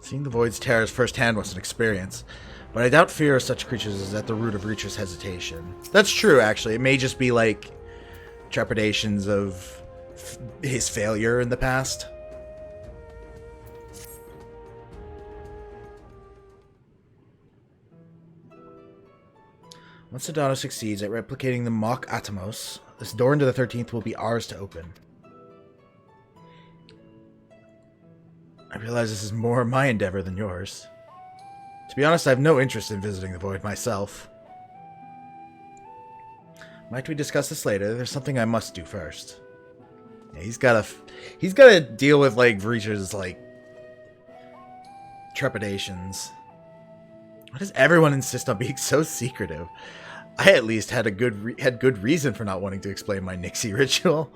Seeing the Void's terrors firsthand was an experience, but I doubt fear of such creatures is at the root of Breacher's hesitation. That's true, actually. It may just be like trepidations of his failure in the past. Once Sedano succeeds at replicating the Mock Atomos, this door into the 13th will be ours to open. I realize this is more my endeavor than yours. To be honest, I have no interest in visiting the Void myself. Might we discuss this later? There's something I must do first. Yeah, he's gotta deal with, like, Vreacher's, like, trepidations. Why does everyone insist on being so secretive? I at least had good reason for not wanting to explain my Nixie ritual.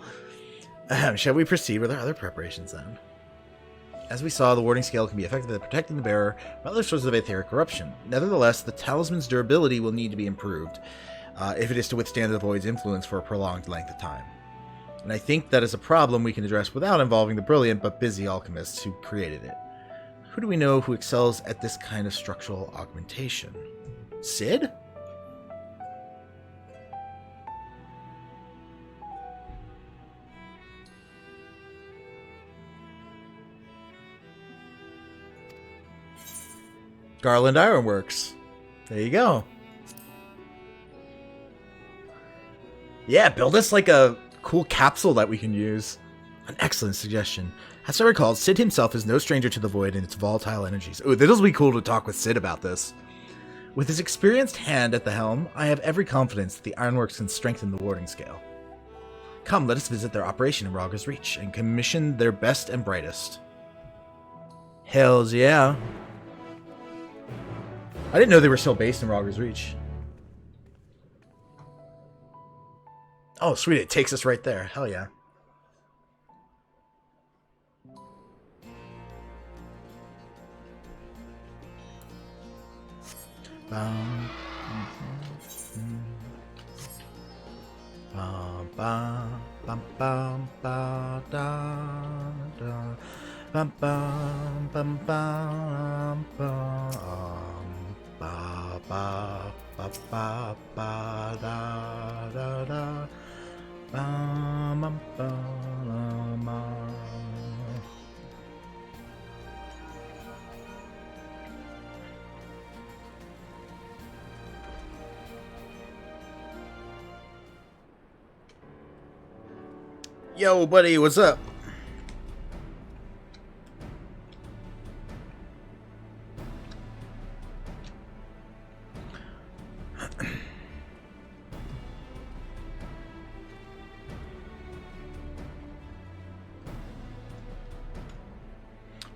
Shall we proceed with our other preparations then? As we saw, the warding scale can be effective at protecting the bearer from other sources of etheric corruption. Nevertheless, the talisman's durability will need to be improved if it is to withstand the Void's influence for a prolonged length of time. And I think that is a problem we can address without involving the brilliant but busy alchemists who created it. Who do we know who excels at this kind of structural augmentation? Sid? Garland Ironworks. There you go. Yeah, build us like a cool capsule that we can use. An excellent suggestion. As I recall, Sid himself is no stranger to the Void and its volatile energies. Ooh, this will be cool to talk with Sid about this. With his experienced hand at the helm, I have every confidence that the Ironworks can strengthen the warding scale. Come, let us visit their operation in Rogger's Reach and commission their best and brightest. Hells yeah. I didn't know they were still based in Rogger's Reach. Oh, sweet. It takes us right there. Hell yeah. Yo, buddy, what's up?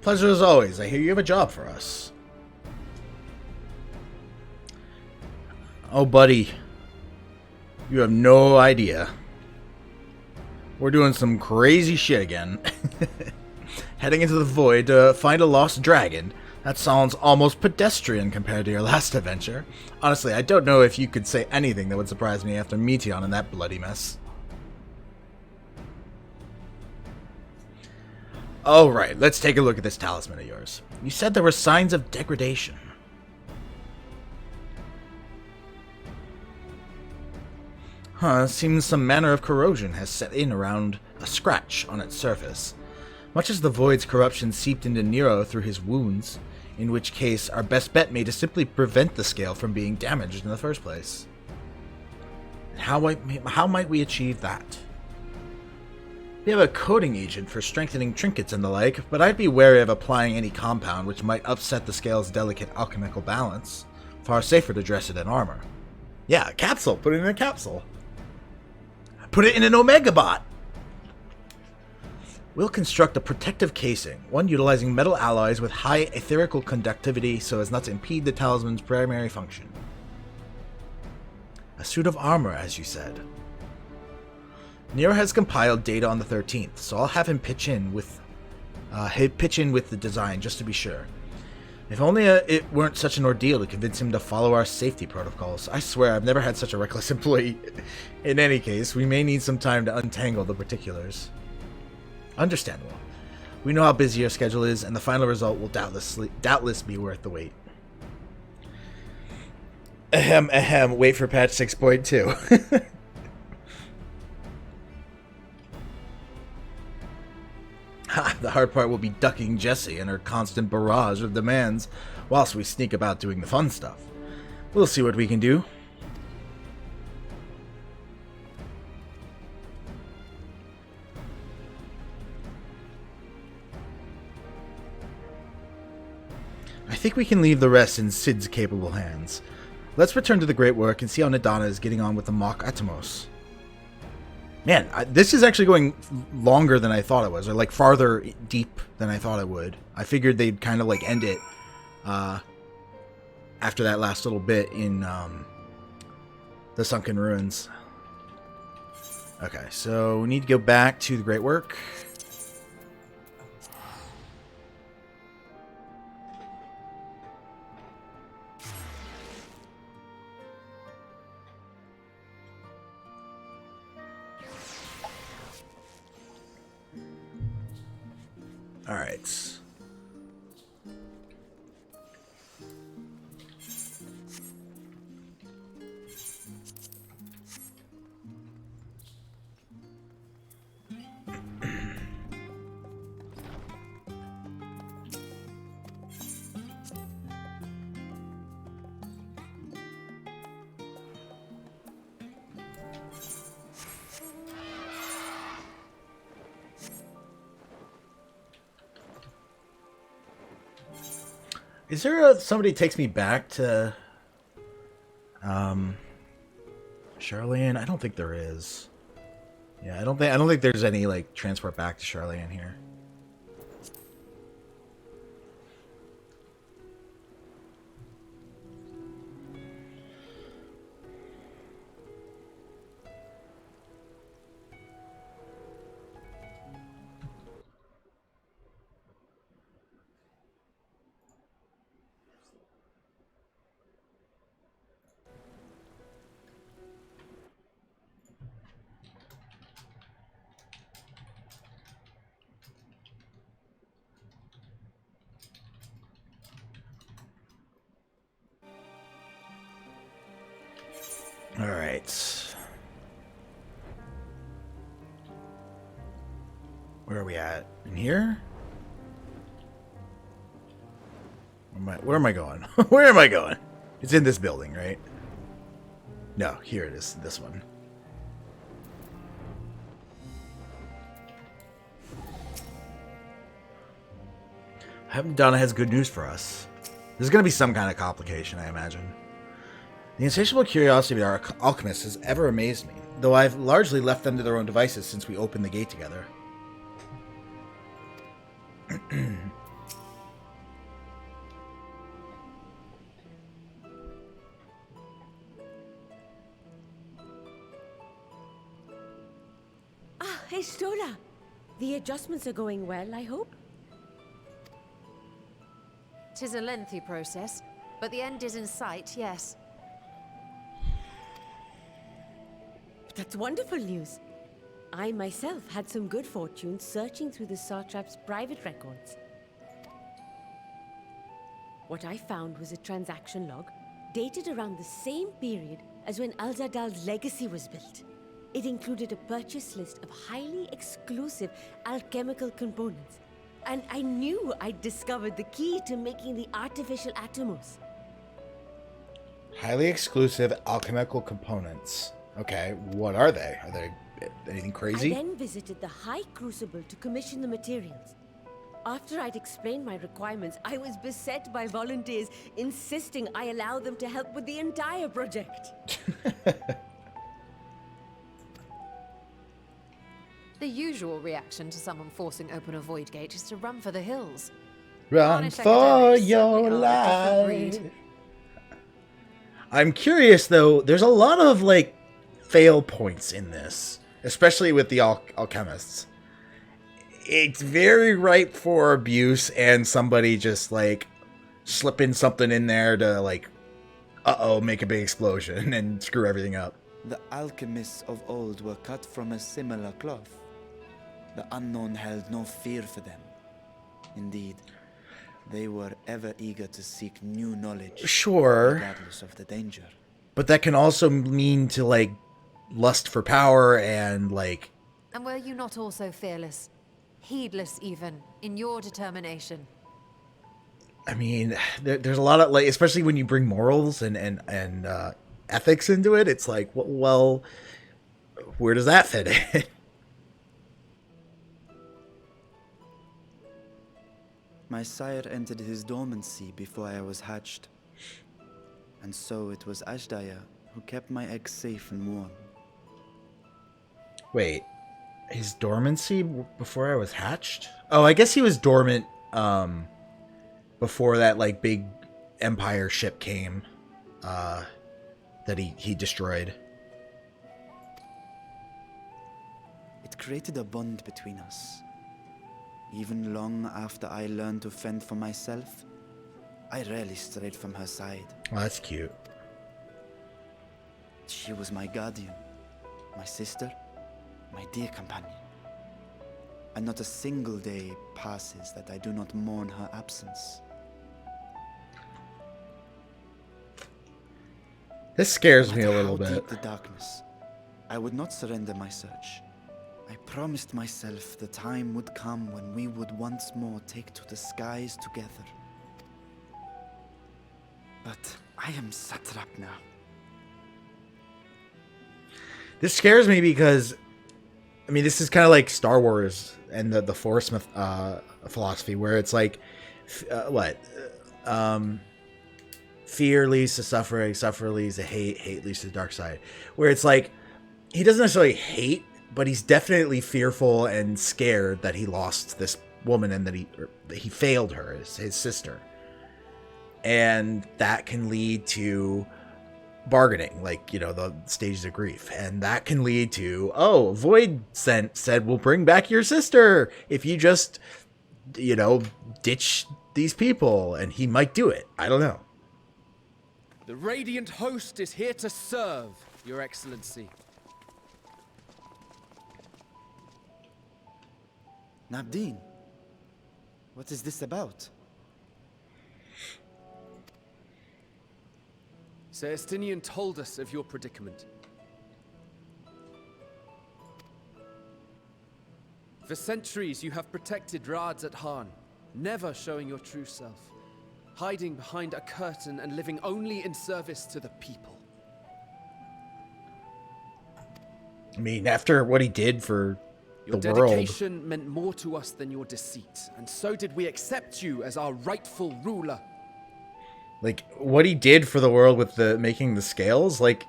Pleasure as always. I hear you have a job for us. Oh, buddy. You have no idea. We're doing some crazy shit again. Heading into the Void to find a lost dragon. That sounds almost pedestrian compared to your last adventure. Honestly, I don't know if you could say anything that would surprise me after Meteon and that bloody mess. Alright, let's take a look at this talisman of yours. You said there were signs of degradation. Seems some manner of corrosion has set in around a scratch on its surface. Much as the Void's corruption seeped into Nero through his wounds, in which case our best bet may to simply prevent the scale from being damaged in the first place. How might we achieve that? We have a coating agent for strengthening trinkets and the like, but I'd be wary of applying any compound which might upset the scale's delicate alchemical balance. Far safer to dress it in armor. Yeah, a capsule. Put it in a capsule. Put it in an Omega bot. We'll construct a protective casing, one utilizing metal alloys with high etherical conductivity so as not to impede the talisman's primary function. A suit of armor, as you said. Nero has compiled data on the 13th, so I'll have him pitch in with the design just to be sure. If only it weren't such an ordeal to convince him to follow our safety protocols. I swear I've never had such a reckless employee. In any case, we may need some time to untangle the particulars. Understandable. We know how busy your schedule is, and the final result will doubtless be worth the wait. Ahem, ahem, wait for patch 6.2. Ha, the hard part will be ducking Jessie and her constant barrage of demands whilst we sneak about doing the fun stuff. We'll see what we can do. I think we can leave the rest in Sid's capable hands. Let's return to the great work and see how Nadana is getting on with the mock Atomos. Man, this is actually going longer than I thought it was, or like farther deep than I thought it would. I figured they'd kind of like end it after that last little bit in the Sunken Ruins. Okay, so we need to go back to the great work. All right. Is there somebody takes me back to Charlayan? I don't think there is. Yeah, I don't think there's any like transport back to Charlayan here. All right. Where are we at? In here? Where am I going? Where am I going? It's in this building, right? No, here it is. This one. Donna has good news for us. There's going to be some kind of complication, I imagine. The insatiable curiosity of our alchemists has ever amazed me, though I've largely left them to their own devices since we opened the gate together. Ah, hey, Stola. The adjustments are going well, I hope? 'Tis a lengthy process, but the end is in sight, yes. That's wonderful news. I myself had some good fortune searching through the Satrap's private records. What I found was a transaction log dated around the same period as when Alzadal's legacy was built. It included a purchase list of highly exclusive alchemical components. And I knew I'd discovered the key to making the artificial atomos. Highly exclusive alchemical components. Okay, what are they? Are they anything crazy? I then visited the High Crucible to commission the materials. After I'd explained my requirements, I was beset by volunteers insisting I allow them to help with the entire project. The usual reaction to someone forcing open a void gate is to run for the hills. Run Tarnished for academics your certainly are a different life. breed. I'm curious though, there's a lot of like fail points in this, especially with the alchemists. It's very ripe for abuse and somebody just like slipping something in there to like, make a big explosion and screw everything up. The alchemists of old were cut from a similar cloth. The unknown held no fear for them. Indeed, they were ever eager to seek new knowledge. Sure. Regardless of the danger. But that can also mean to like lust for power and like... And were you not also fearless? Heedless even, in your determination? I mean, there's a lot of like, especially when you bring morals and ethics into it, it's like, well, where does that fit in? My sire entered his dormancy before I was hatched. And so it was Ashdaya who kept my eggs safe and warm. Wait, his dormancy before I was hatched? Oh, I guess he was dormant before that like big Empire ship came that he destroyed. It created a bond between us. Even long after I learned to fend for myself, I rarely strayed from her side. Well, that's cute. She was my guardian, my sister, my dear companion. And not a single day passes that I do not mourn her absence. This scares No me a matter little how bit. deep the darkness, I would not surrender my search. I promised myself the time would come when we would once more take to the skies together. But I am satrap now. This scares me because, I mean, this is kind of like Star Wars and the Force philosophy, where it's like, fear leads to suffering, suffering leads to hate, hate leads to the dark side. Where it's like, he doesn't necessarily hate, but he's definitely fearful and scared that he lost this woman and that he failed her, his sister. And that can lead to bargaining, like, you know, the stages of grief. And that can lead to, Void said we'll bring back your sister if you just, you know, ditch these people. And he might do it. I don't know. The Radiant Host is here to serve, Your Excellency. Nabdeen, what is this about? Celestinian told us of your predicament. For centuries you have protected Rads at Han, never showing your true self, hiding behind a curtain and living only in service to the people. I mean, after what he did for Your the world. dedication meant more to us than your deceit, and so did we accept you as our rightful ruler. Like, what he did for the world with the making the scales, like,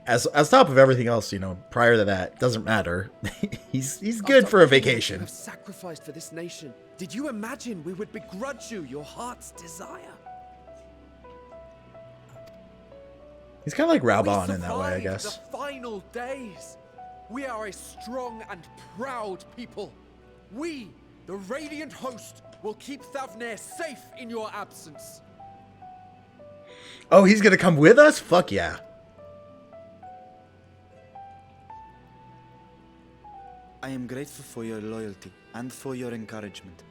as top of everything else, you know, prior to that, doesn't matter. he's good After for a all you vacation. have sacrificed for this nation, did you imagine we would begrudge you your heart's desire? He's kind of like We Raubon in that way, I survived guess. the final days. We are a strong and proud people. We, the Radiant Host, will keep Thavnair safe in your absence. Oh, he's gonna come with us? Fuck yeah. I am grateful for your loyalty and for your encouragement.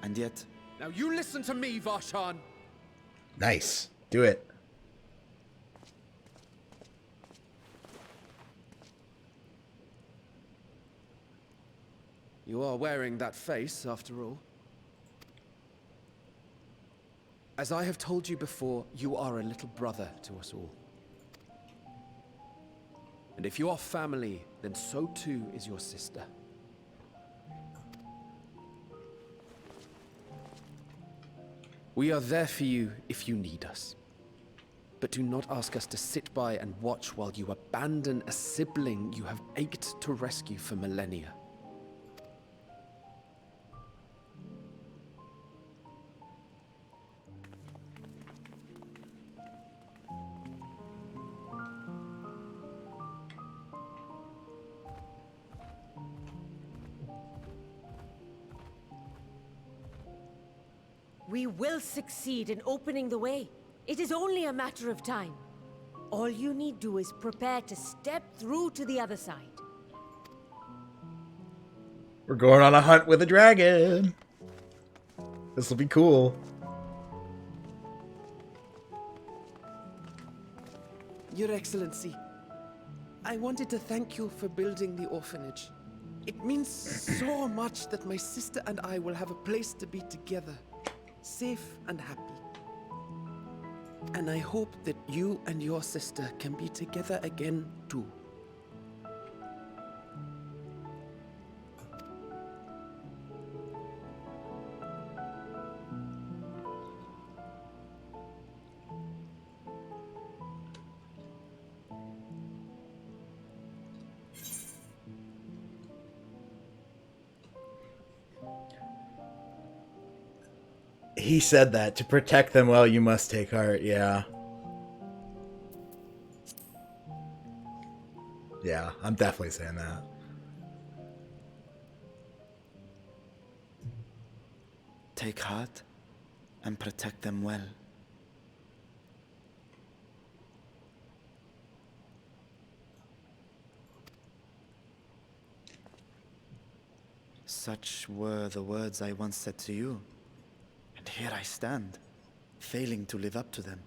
And yet, Now you listen to me, Varshan. Nice. Do it. You are wearing that face, after all. As I have told you before, you are a little brother to us all. And if you are family, then so too is your sister. We are there for you if you need us. But do not ask us to sit by and watch while you abandon a sibling you have ached to rescue for millennia. We will succeed in opening the way. It is only a matter of time. All you need do is prepare to step through to the other side. We're going on a hunt with a dragon. This will be cool. Your Excellency, I wanted to thank you for building the orphanage. It means so much that my sister and I will have a place to be together, safe and happy. And I hope that you and your sister can be together again too. He said that. To protect them well, you must take heart. Yeah. Yeah, I'm definitely saying that. Take heart and protect them well. Such were the words I once said to you. And here I stand, failing to live up to them.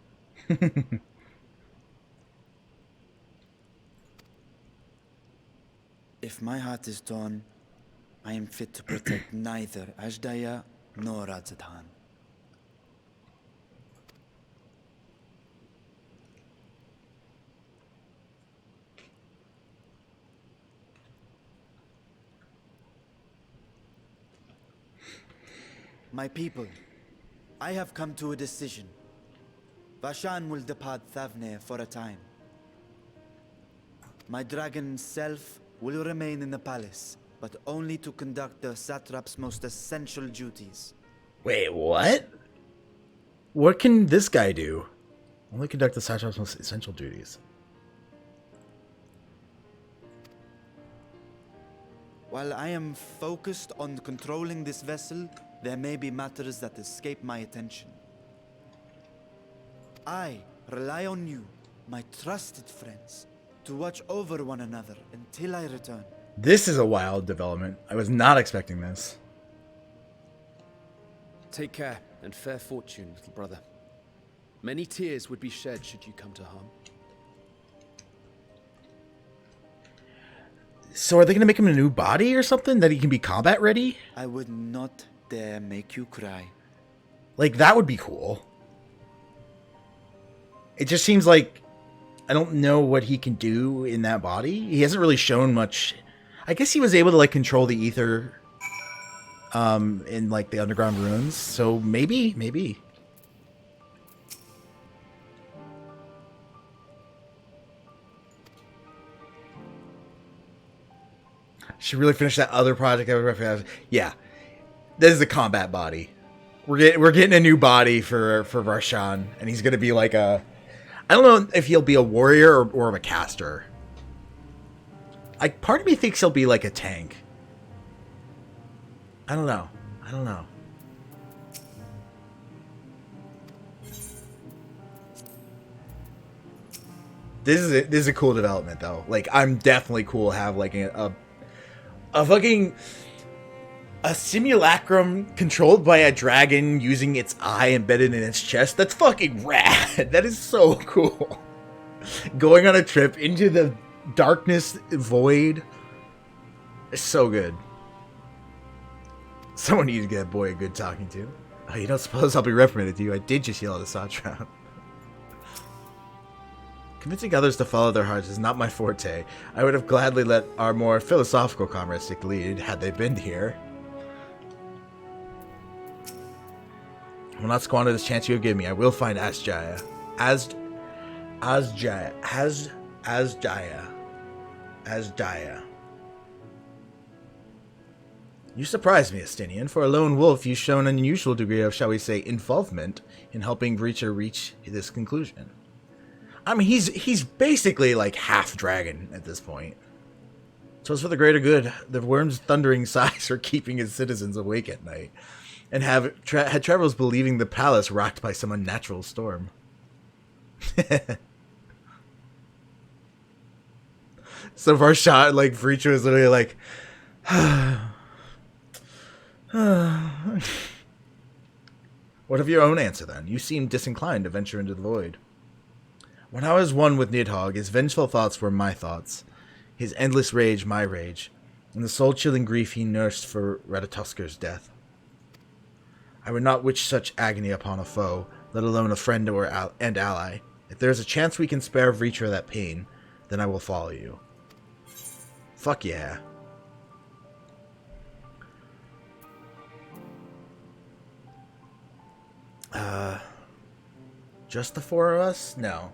If my heart is torn, I am fit to protect neither Ajdaya nor Radzadhan. My people, I have come to a decision. Vashan will depart Thavne for a time. My dragon self will remain in the palace, but only to conduct the satrap's most essential duties. Wait, what? What can this guy do? Only conduct the satrap's most essential duties. While I am focused on controlling this vessel, there may be matters that escape my attention. I rely on you, my trusted friends, to watch over one another until I return. This is a wild development. I was not expecting this. Take care and fair fortune, little brother. Many tears would be shed should you come to harm. So are they going to make him a new body or something that he can be combat ready? I would not dare make you cry. Like, that would be cool. It just seems like I don't know what he can do in that body. He hasn't really shown much. I guess he was able to, like, control the ether in, like, the underground ruins. So maybe. Should really finish that other project. Yeah, this is a combat body. We're getting a new body for Varshan, and he's gonna be like a. I don't know if he'll be a warrior or a caster. Part of me thinks he'll be like a tank. I don't know. This is a cool development though. Like, I'm definitely cool to have like a fucking a simulacrum controlled by a dragon using its eye embedded in its chest. That's fucking rad. That is so cool. Going on a trip into the darkness void. It's so good. Someone needs to get that boy a good talking to. Oh, you don't suppose I'll be reprimanded, do you? I did just yell at a Satra. Convincing others to follow their hearts is not my forte. I would have gladly let our more philosophical comrades take the lead had they been here. I will not squander this chance you have given me. I will find Asjaya. Asjaya. You surprise me, Estinian. For a lone wolf, you've shown an unusual degree of, shall we say, involvement in helping Breacher reach this conclusion. I mean, he's basically like half dragon at this point. So it's for the greater good. The worm's thundering sighs are keeping his citizens awake at night, and had travelers believing the palace rocked by some unnatural storm. So far shot, like, Breacher is literally like, what of your own answer, then? You seem disinclined to venture into the void. When I was one with Nidhogg, his vengeful thoughts were my thoughts, his endless rage my rage, and the soul-chilling grief he nursed for Radatusker's death. I would not wish such agony upon a foe, let alone a friend and ally. If there is a chance we can spare Breacher that pain, then I will follow you. Fuck yeah. Just the four of us? No.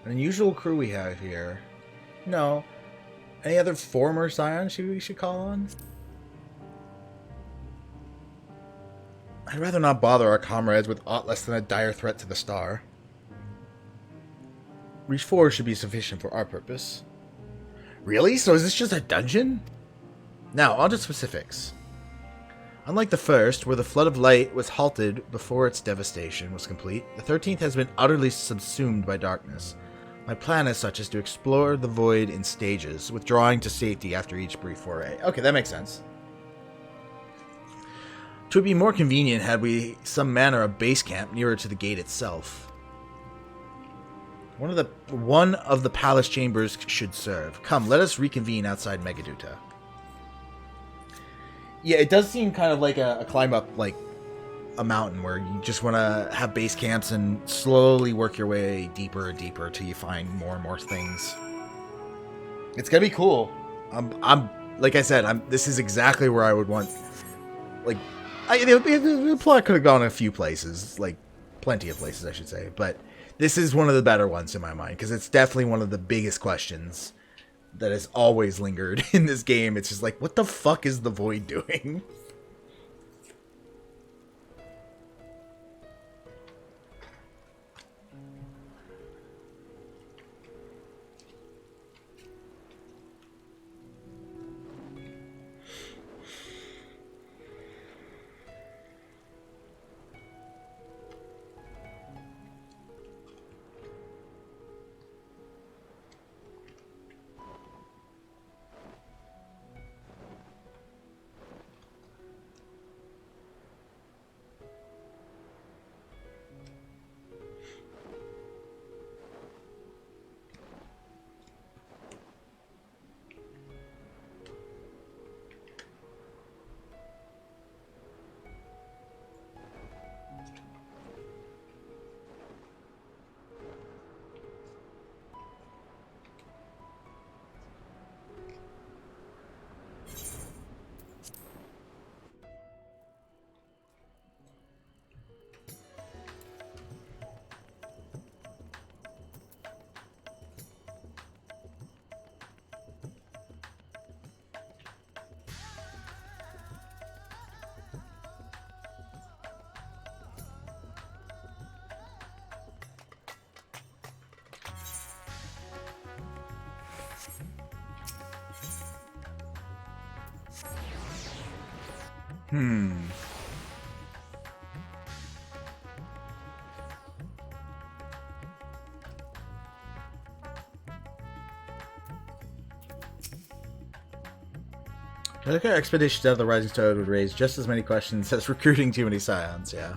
An unusual crew we have here. No. Any other former Scions we should call on? I'd rather not bother our comrades with aught less than a dire threat to the star. Reach 4 should be sufficient for our purpose. Really? So is this just a dungeon? Now, on to specifics. Unlike the first, where the flood of light was halted before its devastation was complete, the 13th has been utterly subsumed by darkness. My plan is such as to explore the void in stages, withdrawing to safety after each brief foray. Okay, that makes sense. It would be more convenient had we some manner of base camp nearer to the gate itself. One of the palace chambers should serve. Come, let us reconvene outside Megaduta. Yeah, it does seem kind of like a climb up, like, a mountain where you just want to have base camps and slowly work your way deeper and deeper till you find more and more things. It's gonna be cool. I'm like I said, this is exactly where I would want. Like, the plot could have gone a few places, like plenty of places, I should say, but this is one of the better ones in my mind because it's definitely one of the biggest questions that has always lingered in this game. It's just like, what the fuck is the void doing? I think our expeditions out of the Rising Star would raise just as many questions as recruiting too many Scions, yeah.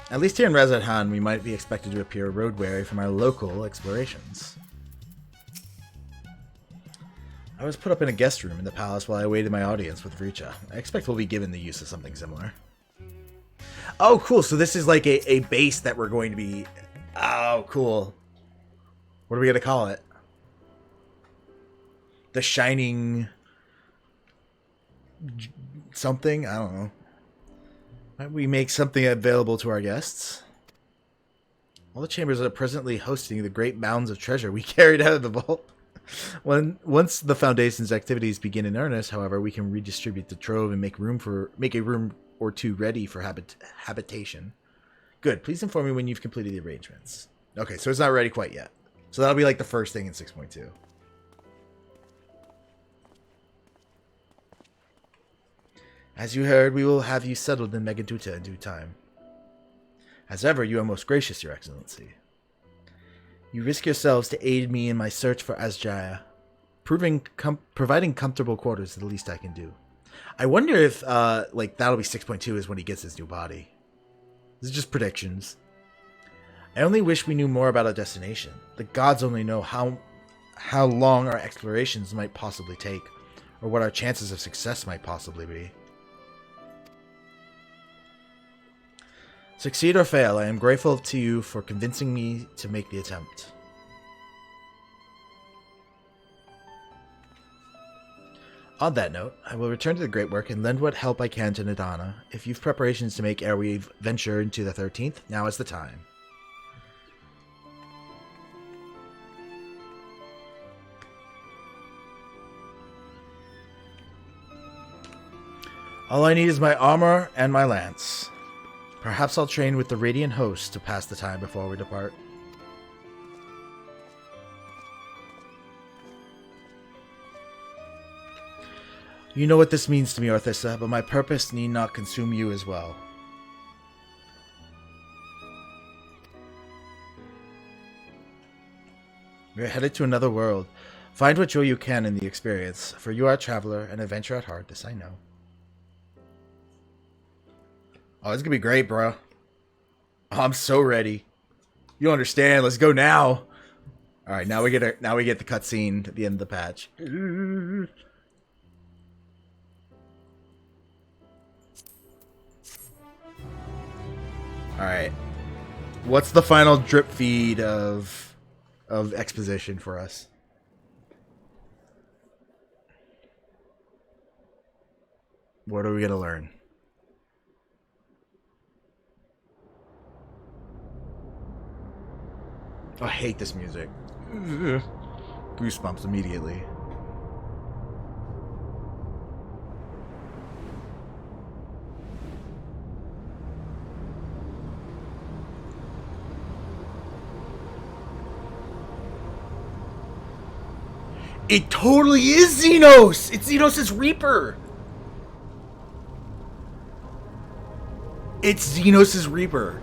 At least here in Razadhan, we might be expected to appear road weary from our local explorations. I was put up in a guest room in the palace while I awaited my audience with Vricha. I expect we'll be given the use of something similar. Oh, cool. So this is like a base that we're going to be... Oh, cool. What are we going to call it? The Shining... something? I don't know. Might we make something available to our guests? All the chambers are presently hosting the great mounds of treasure we carried out of the vault. Once the Foundation's activities begin in earnest, however, we can redistribute the trove and make a room or two ready for habitation. Good. Please inform me when you've completed the arrangements. Okay, so it's not ready quite yet. So that'll be like the first thing in 6.2. As you heard, we will have you settled in Megaduta in due time. As ever, you are most gracious, Your Excellency. You risk yourselves to aid me in my search for Asjaya. Providing comfortable quarters is the least I can do. I wonder if, like, that'll be 6.2 is when he gets his new body. This is just predictions. I only wish we knew more about our destination. The gods only know how long our explorations might possibly take, or what our chances of success might possibly be. Succeed or fail, I am grateful to you for convincing me to make the attempt. On that note, I will return to the Great Work and lend what help I can to Nadana. If you've preparations to make ere we venture into the 13th, now is the time. All I need is my armor and my lance. Perhaps I'll train with the Radiant Host to pass the time before we depart. You know what this means to me, Orthissa, but my purpose need not consume you as well. We are headed to another world. Find what joy you can in the experience, for you are a traveler, an adventurer at heart, this I know. Oh, this is gonna be great, bro. Oh, I'm so ready. You understand? Let's go now. All right, now we get the cutscene at the end of the patch. All right, what's the final drip feed of exposition for us? What are we gonna learn? Oh, I hate this music. Goosebumps immediately. It totally is Xenos! It's Xenos' Reaper! It's Xenos' Reaper.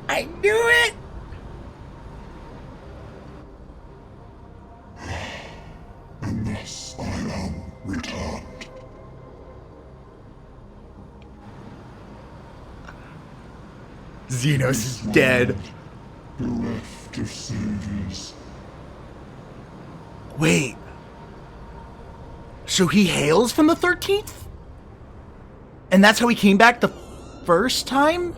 I knew it! And thus I am returned. Xenos is dead. Bereft of saviors. Wait. So he hails from the 13th? And that's how he came back the first time?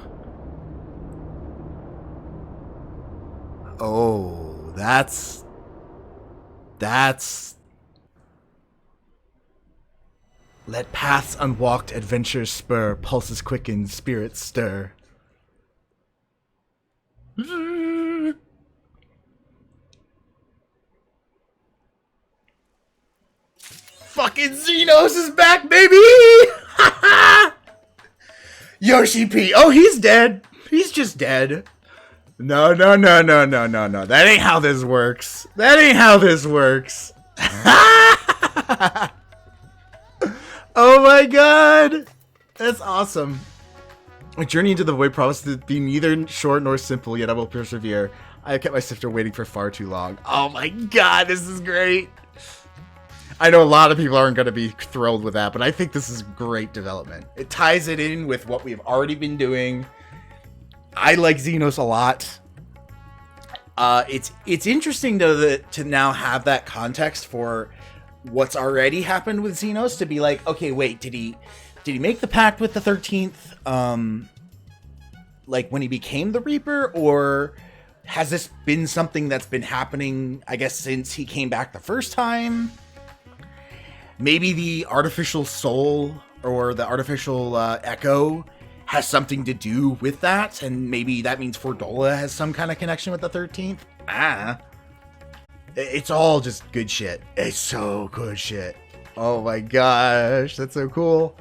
Oh, that's... Let paths unwalked, adventures spur, pulses quicken, spirits stir. Fucking Xenos is back, baby! Yoshi P. Oh, he's dead. He's just dead. No. That ain't how this works. That ain't how this works. Oh my god. That's awesome. My journey into the void promises to be neither short nor simple, yet I will persevere. I kept my sister waiting for far too long. Oh my god, this is great. I know a lot of people aren't going to be thrilled with that, but I think this is great development. It ties it in with what we've already been doing. I like Xenos a lot. It's interesting to now have that context for what's already happened with Xenos, to be like, okay, wait, did he make the pact with the 13th like when he became the Reaper, or has this been something that's been happening, I guess, since he came back the first time? Maybe the artificial soul or the artificial echo has something to do with that, and maybe that means Fordola has some kind of connection with the 13th. It's all just good shit. It's so good shit. Oh my gosh, that's so cool.